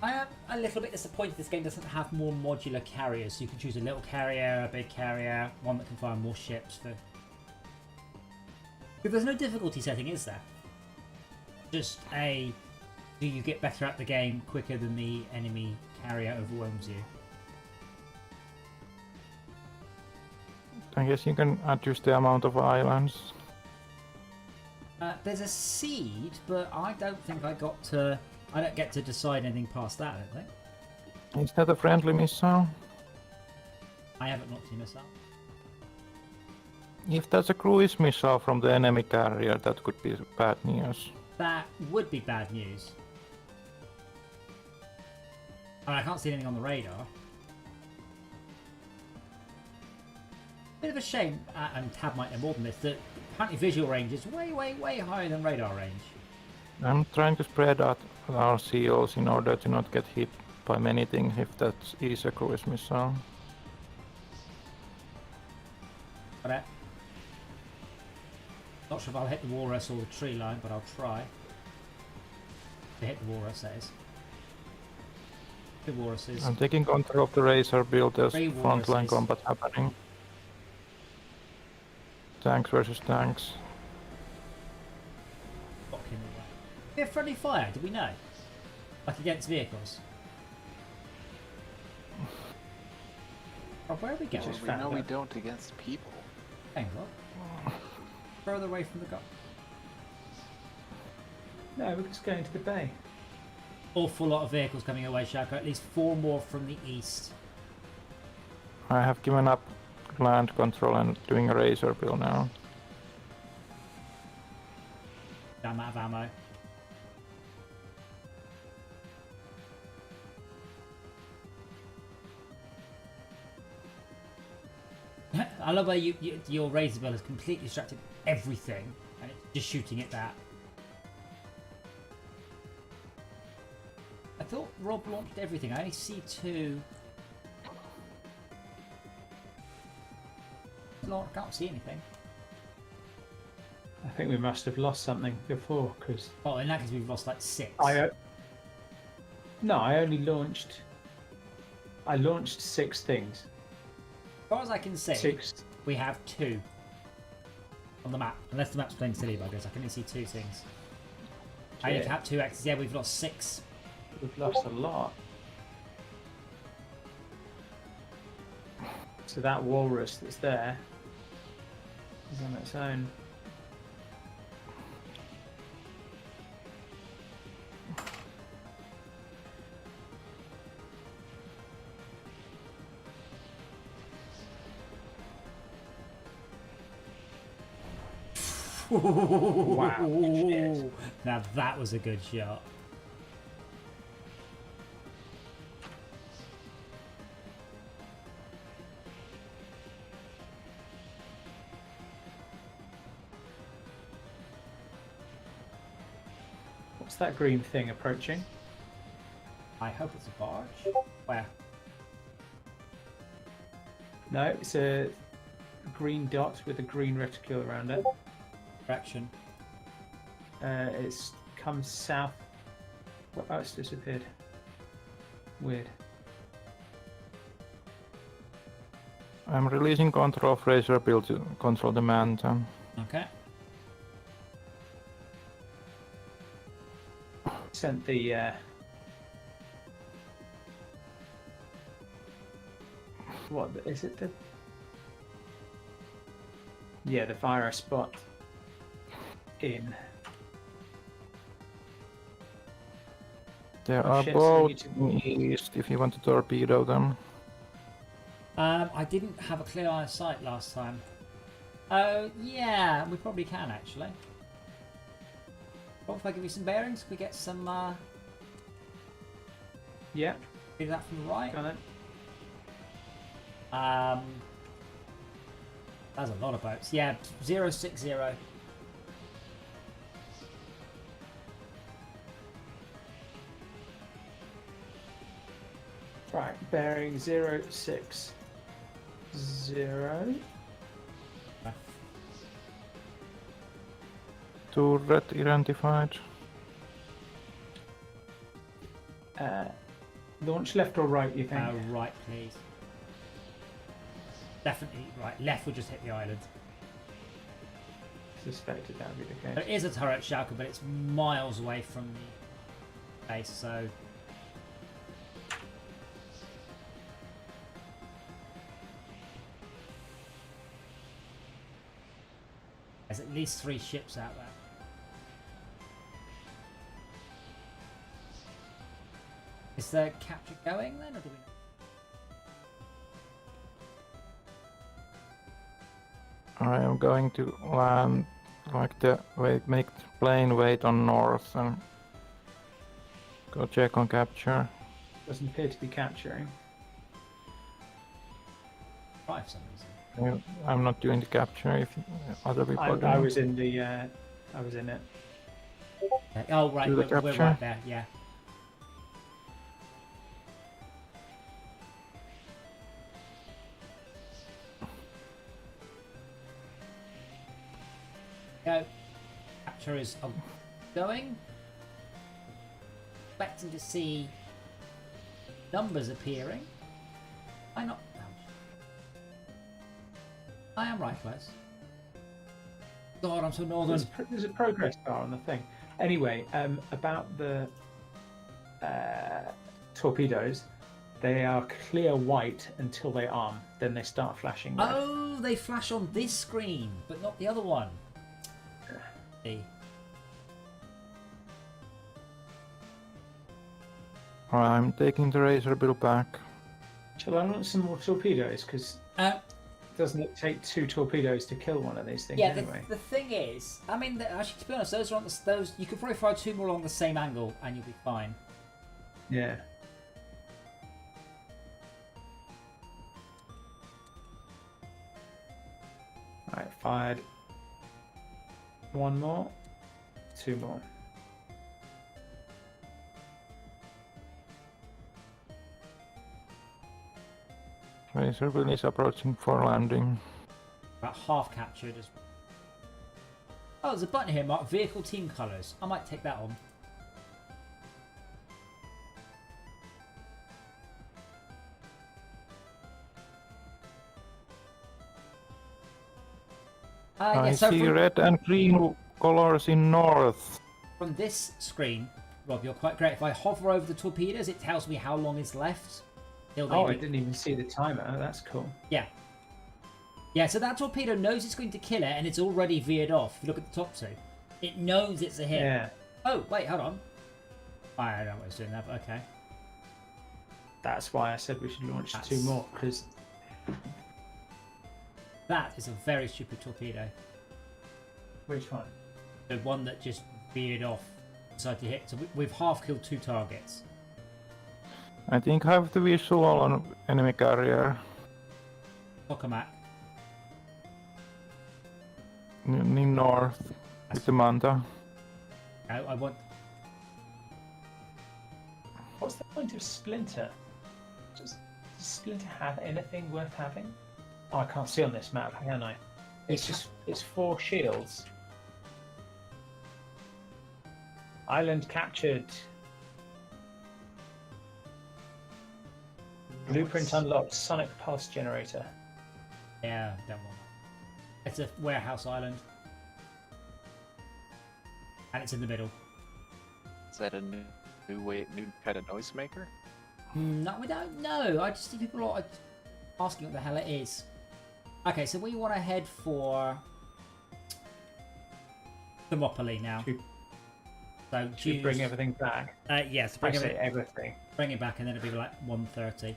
I am a little bit disappointed this game doesn't have more modular carriers, so you can choose a little carrier, a big carrier, one that can fire more ships. For... But there's no difficulty setting, is there? Just a, do you get better at the game quicker than the enemy carrier overwhelms you? I guess you can adjust the amount of islands. There's a seed, but I don't think I don't get to decide anything past that, I don't think. Is that a friendly missile? I haven't looked in missile. If that's a cruise missile from the enemy carrier, that could be bad news. That would be bad news. I mean, I can't see anything on the radar. Bit of a shame, and Tab might know more than this, that apparently visual range is way, way, way higher than radar range. I'm trying to spread out our seals in order to not get hit by many things if that is a cruise missile. Got it. Not sure if I'll hit the walrus or the tree line, but I'll try. To hit the walrus, that is. Two walruses. I'm taking control of the Razor build. There's 3 frontline walruses. combat happening. Tanks versus tanks. Fucking away. We have friendly fire, did we know? Like against vehicles. Oh, where are we going? Just We know found we out. don't against people. Hang on. Further away from the gun. No, we're just going to the bay. Awful lot of vehicles coming away, Shako. At least 4 more from the east. I have given up land control and doing a Razor build now. Damn out of ammo. I love how your Razor Bill has completely distracted everything and it's just shooting at that. I thought Rob launched everything. I only see 2. I can't see anything. I think we must have lost something before, because Oh, in that case we've lost like 6. no, I launched 6 things. As far as I can see, 6. we have 2 on the map. Unless the map's playing silly buggers, I can only see 2 things. I only Yeah. cap 2 X's. Yeah, we've lost 6. We've lost a lot. So that walrus that's there is on its own. Wow, shit. Now that was a good shot. What's that green thing approaching? I hope it's a barge. Where? No, it's a green dot with a green reticule around it. Direction. It's come south. Oh, it's disappeared. Weird. I'm releasing control of Razor Bill to control the momentum. Okay. Sent the what is it? The the virus bot in. There Oh, are shit, so we boats need east if you want to torpedo them. I didn't have a clear eye of sight last time. Oh, yeah, we probably can actually. What if I give you some bearings? Can we get some, Yeah, do that from the right? got it. That's a lot of boats. Yeah, 060. Right, bearing 060. Turret identified. Launch left or right, you think? Right, please. Definitely right. Left will just hit the island. Suspected that would be the There case. is a turret Schalke, but it's miles away from the base, so... There's at least 3 ships out there. Is the capture going then, or do we... I am going to land like the make the plane wait on north and go check on capture. Doesn't appear to be capturing. Try for some reason. I'm not doing the capture if other people are doing. I was in the. I was in it. Oh, right, Do the we're capture? right there, yeah. Go. Capture is going. Expecting to see numbers appearing. Why not? No. I am right close. God, I'm so northern. There's a progress bar on the thing. Anyway, about the torpedoes, they are clear white until they arm. Then they start flashing red. Oh, they flash on this screen, but not the other one. See. Alright, I'm taking the Razor Bill back. Shall I launch some more torpedoes? Because Uh, doesn't it take 2 torpedoes to kill one of these things yeah, anyway? the thing is, I mean, actually, to be honest, those are on those. You could probably fire 2 more along the same angle, and you'll be fine. Yeah. Alright, fired. 1 more. 2 more. Razor Bill is approaching for landing. About half captured. Oh, there's a button here marked Vehicle Team Colours. I might take that on. I so see red and green colors in north. from this screen, Rob, you're quite great. If I hover over the torpedoes, it tells me how long is left. Oh, I didn't even see the timer. Oh, that's cool. Yeah. Yeah, so that torpedo knows it's going to kill it, and it's already veered off. If you look at the top two, it knows it's a hit. Yeah. Oh, wait, hold on. I don't know what it's doing there, but okay. That's why I said we should launch 2 more, because That is a very stupid torpedo. which one? The one that just veered off, decided to hit. So we've half killed 2 targets. I think I have the visual on enemy carrier. Tokamak. In north with the Manta. I want. What's the point of Splinter? Does Splinter have anything worth having? Oh, I can't see on this map, can I? It's 4 shields. Island captured. Blueprint unlocked. Sonic pulse generator. Yeah, don't want that. It's a warehouse island. And it's in the middle. Is that a new kind of noisemaker? No, we don't know. I just think people are asking what the hell it is. Okay, so we want to head for Thermopylae now. So Should we bring everything back? Yes, I say everything. bring it back, and then it'll be like 1:30.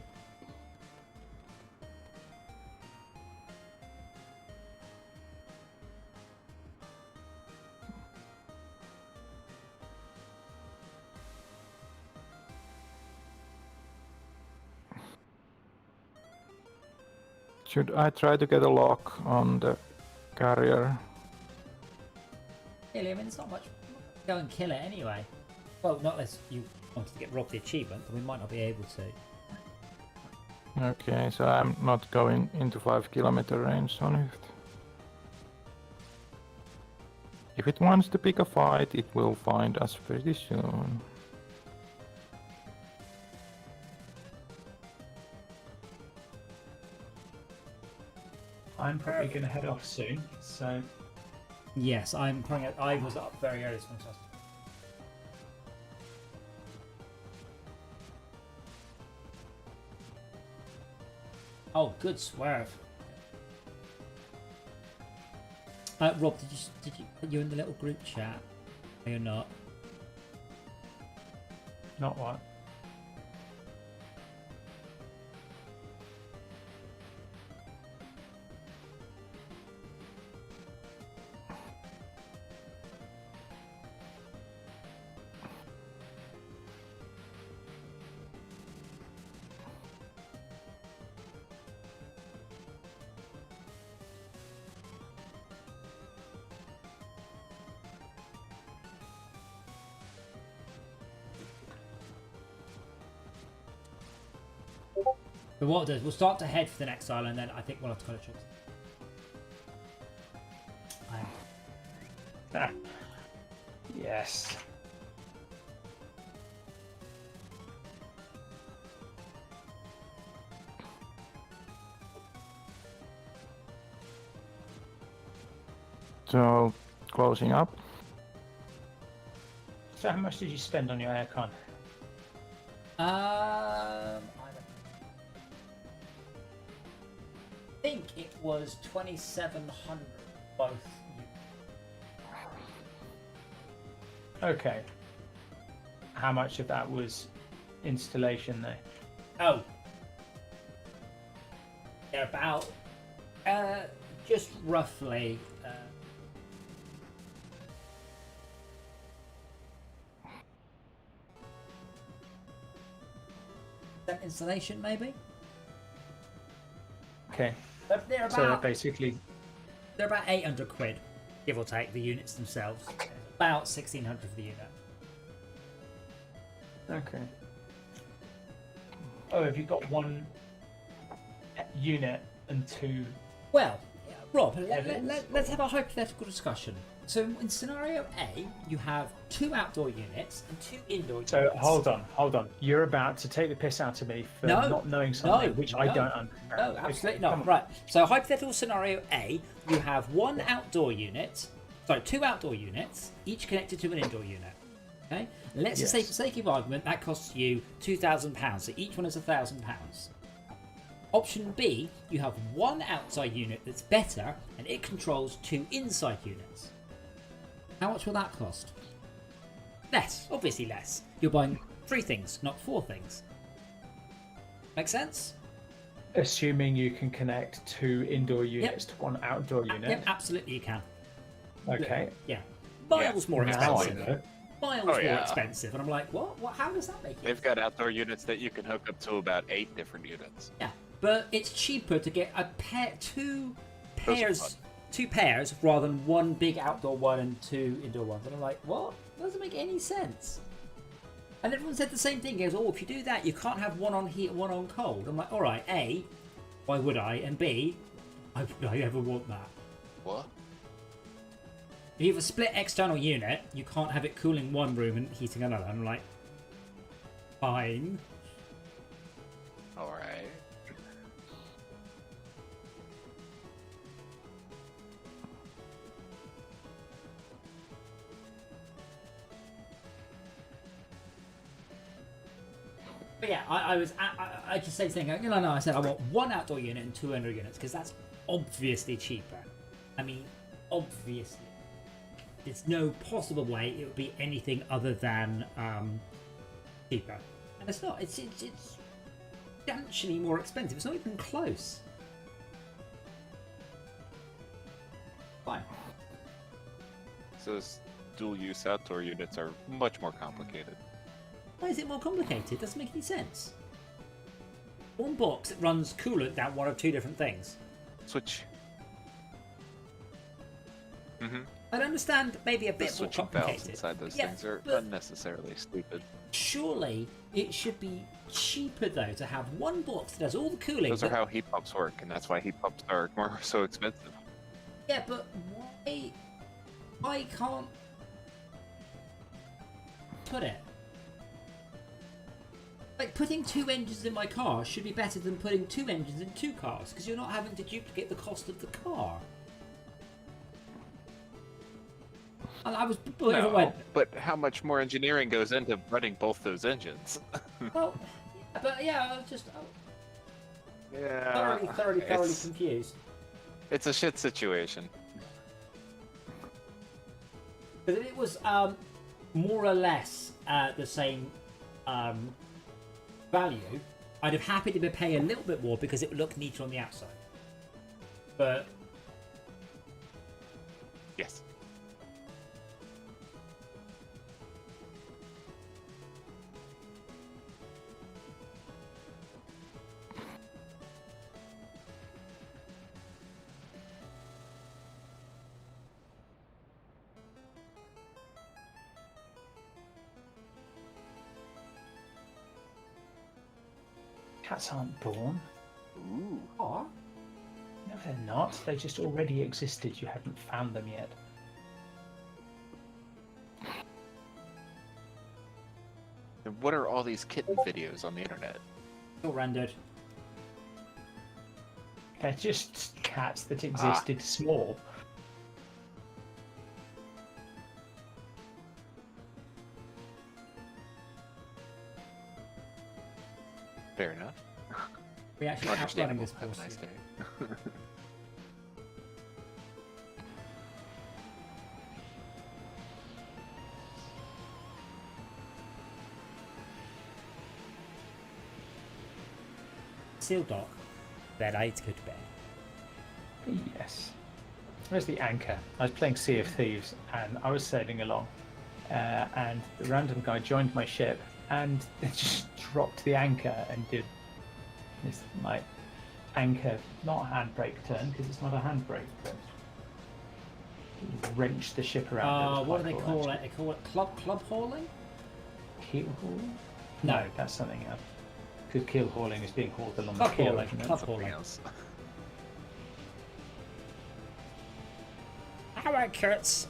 Should I try to get a lock on the carrier? Really, I mean, it's not much. Go and kill it anyway. Well, not unless you wanted to get robbed the achievement, but we might not be able to. Okay, so I'm not going into 5-kilometer range on it. If it wants to pick a fight, it will find us pretty soon. I'm probably going to head off soon, so Yes, I'm playing it. I was up very early this morning. So oh, good swerve. Rob, did you are you in the little group chat? Are you not? not what? But what we'll do is we'll start to head for the next island, then I think we'll have to call it trips. Yes. So, closing up. So how much did you spend on your aircon? I think it was 2,700 both. Okay. How much of that was installation though? Oh, they're about just roughly. Installation maybe. Okay. But they're So about basically, they're about 800 quid, give or take, the units themselves. About 1,600 for the unit. okay. Oh, have you got one unit and 2? Well, Rob, let's have a hypothetical discussion. So in scenario A, you have 2 outdoor units and 2 indoor units. So hold on. You're about to take the piss out of me for not knowing something which I don't understand. No, absolutely Okay, not. come on. Right. So hypothetical scenario A, you have 1 outdoor unit, 2 outdoor units, each connected to an indoor unit. Okay. And let's just say, for sake of argument, that costs you £2,000. So each one is £1,000. Option B, you have 1 outside unit that's better, and it controls 2 inside units. How much will that cost? Less, obviously less. You're buying 3 things, not 4 things. Make sense? Assuming you can connect 2 indoor units to 1 outdoor unit. Yep, absolutely you can. Okay. Yeah. Miles more Now I expensive. know. Miles Oh, more yeah. expensive. And I'm like, what? How does that make it? They've got outdoor units that you can hook up to about 8 different units. Yeah. But it's cheaper to get a pair, 2 Those are pairs, fun. 2 pairs rather than 1 big outdoor one and 2 indoor ones. And I'm like, what? That doesn't make any sense. And everyone said the same thing. Goes, oh, if you do that, you can't have 1 on heat and 1 on cold. I'm like, all right, A, why would I? And B, why would I ever want that? What? If you have a split external unit, you can't have it cooling one room and heating another. I'm like, fine. Alright. But yeah, I just said saying, no, I said I want 1 outdoor unit and 2 indoor units because that's obviously cheaper. I mean, obviously. There's no possible way it would be anything other than cheaper. And it's not. It's substantially more expensive. It's not even close. Fine. So those dual-use outdoor units are much more complicated. Why is it more complicated? It doesn't make any sense. 1 box that runs coolant down 1 of 2 different things. Switch. Mm-hmm. I'd understand maybe a The bit more switching valves complicated. inside those Yeah, things are but unnecessarily stupid. surely it should be cheaper though to have 1 box that does all the cooling. Those are but- how heat pumps work, and that's why heat pumps are so expensive. Yeah, but why can't put it? Like, putting 2 engines in my car should be better than putting 2 engines in 2 cars, because you're not having to duplicate the cost of the car. And I was No, but how much more engineering goes into running both those engines? well, yeah, but yeah, I was just Yeah. thoroughly it's- confused. It's a shit situation. Because if it was more or less the same value, I'd have happy to be paying a little bit more because it would look neater on the outside. But Yes. Cats aren't born. Ooh. oh, No, they're not. They just already existed. You haven't found them yet. Then what are all these kitten videos on the internet? still rendered. They're just cats that existed small. Fair enough. We actually outrunning Understandable. this Have a course. nice day. Seal dock. Bed. I need to go to bed. Yes. Where's the anchor? I was playing Sea of Thieves and I was sailing along, and the random guy joined my ship and just dropped the anchor and did this like anchor, not handbrake turn because it's not a handbrake, but wrenched the ship around. It was What do quite they cool, call actually. it? They call it club hauling? Keel hauling? No. That's something else. Because keel hauling is being hauled along Club the keel. hauling. isn't it? Club Something hauling. else. how accurate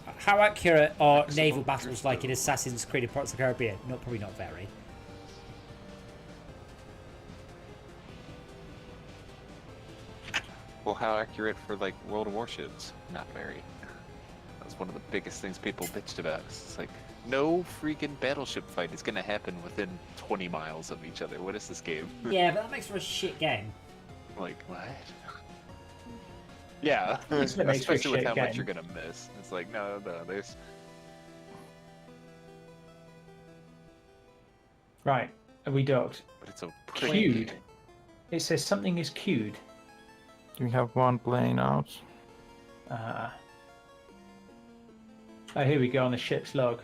are Maximum naval battles like in drift. Assassin's Creed and Pirates of the Caribbean? Probably not very. Well, how accurate for like World of Warships? Not very. That's one of the biggest things people bitched about. It's like no freaking battleship fight is gonna happen within 20 miles of each other. What is this game? Yeah, but that makes for a shit game. Like what? Yeah, That's what makes for a especially with shit how much game. you're gonna miss. It's like no, there's Right, are we docked? but it's a pretty Queued. game. It says something is queued. Do we have one plane out? Oh, here we go on the ship's log.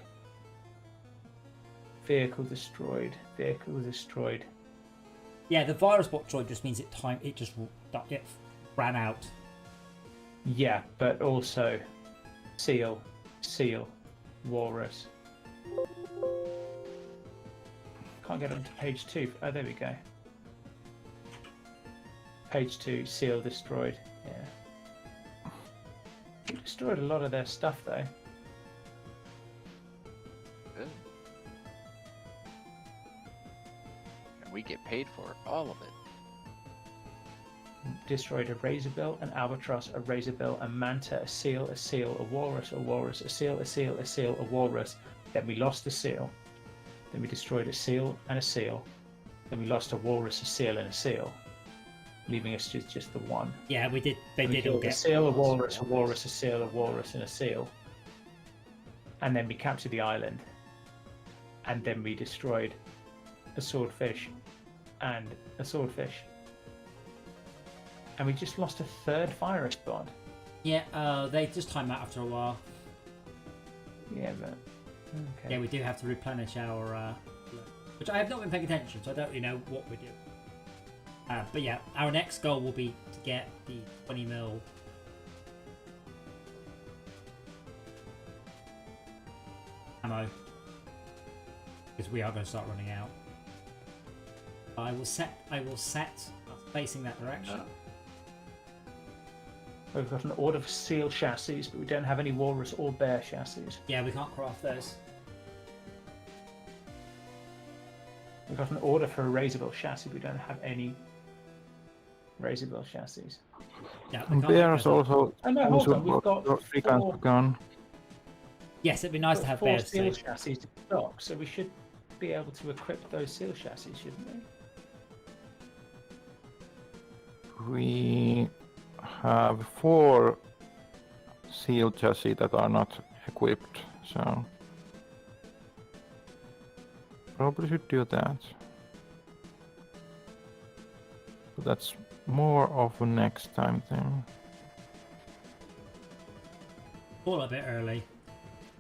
Vehicle destroyed. Vehicle destroyed. Yeah, the virus bot droid just means it ran out. Yeah, but also seal, walrus. Can't get onto page 2. Oh, there we go. Page 2, seal destroyed. Yeah. We destroyed a lot of their stuff though. Good. And we get paid for all of it. Destroyed a razorbill, an albatross, a razorbill, a manta, a seal, a walrus, a seal, a walrus. Then we lost a seal. Then we destroyed a seal and a seal. Then we lost a walrus, a seal, and a seal, leaving us just the one. Yeah, we did. They We did all killed a get. seal, a walrus, a seal, a walrus, and a seal. And then we captured the island. And then we destroyed a swordfish and a swordfish. And we just lost a third virus bot. Yeah, they just time out after a while. Yeah, but okay. Yeah, we do have to replenish our. Which I have not been paying attention, so I don't really know what we're doing. But yeah, our next goal will be to get the 20 mil. Ammo, because we are going to start running out. I will set facing that direction. We've got an order for seal chassis, but we don't have any walrus or bear chassis. Yeah, we can't craft those. We've got an order for a razorbill chassis, but we don't have any razorbill chassis. Yeah, we And can't make bears those. Oh also. no, hold on, we've got three kinds of gun. Yes, it'd be nice to have four bears. seal So. chassis to stock, so we should be able to equip those seal chassis, shouldn't we? We have 4 seal chassis that are not equipped, so probably should do that. But that's more of a next time thing. All a bit early.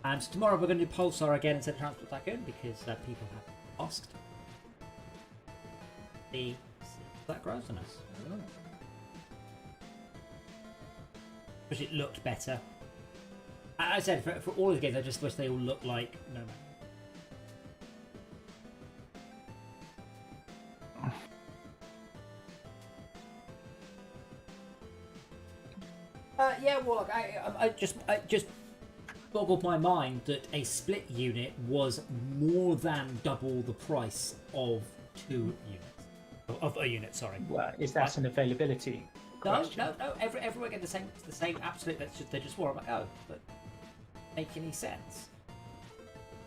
And tomorrow we're going to do Pulsar again instead of Transport Tycoon because people have asked. See if that grows on us. Wish it looked better. I said for all of the games, I just wish they all looked like No Man. Yeah, well, look, I just boggled my mind that a split unit was more than double the price of 2 units. Of a unit, sorry. Well, is that an availability question? No. Everyone get the same absolute. They just wore. I'm like, oh, but make any sense?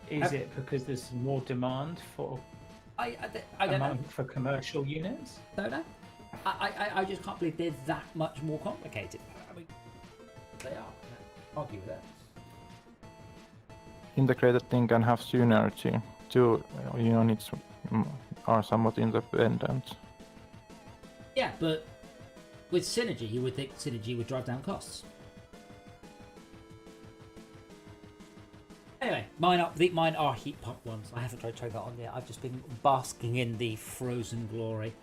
Is it because there's more demand for I don't know. for commercial units? Don't know. I just can't believe they're that much more complicated. I mean, they are. I can't argue with that. Integrated thing can have synergy. 2 units are somewhat independent. Yeah, but with synergy, you would think synergy would drive down costs. Anyway, mine are heat pump ones. I haven't tried that on yet. I've just been basking in the frozen glory.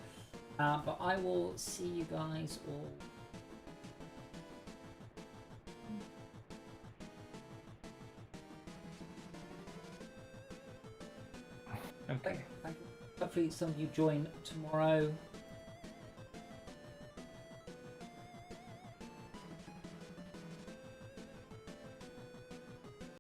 But I will see you guys all. Okay. Thank you. Hopefully some of you join tomorrow.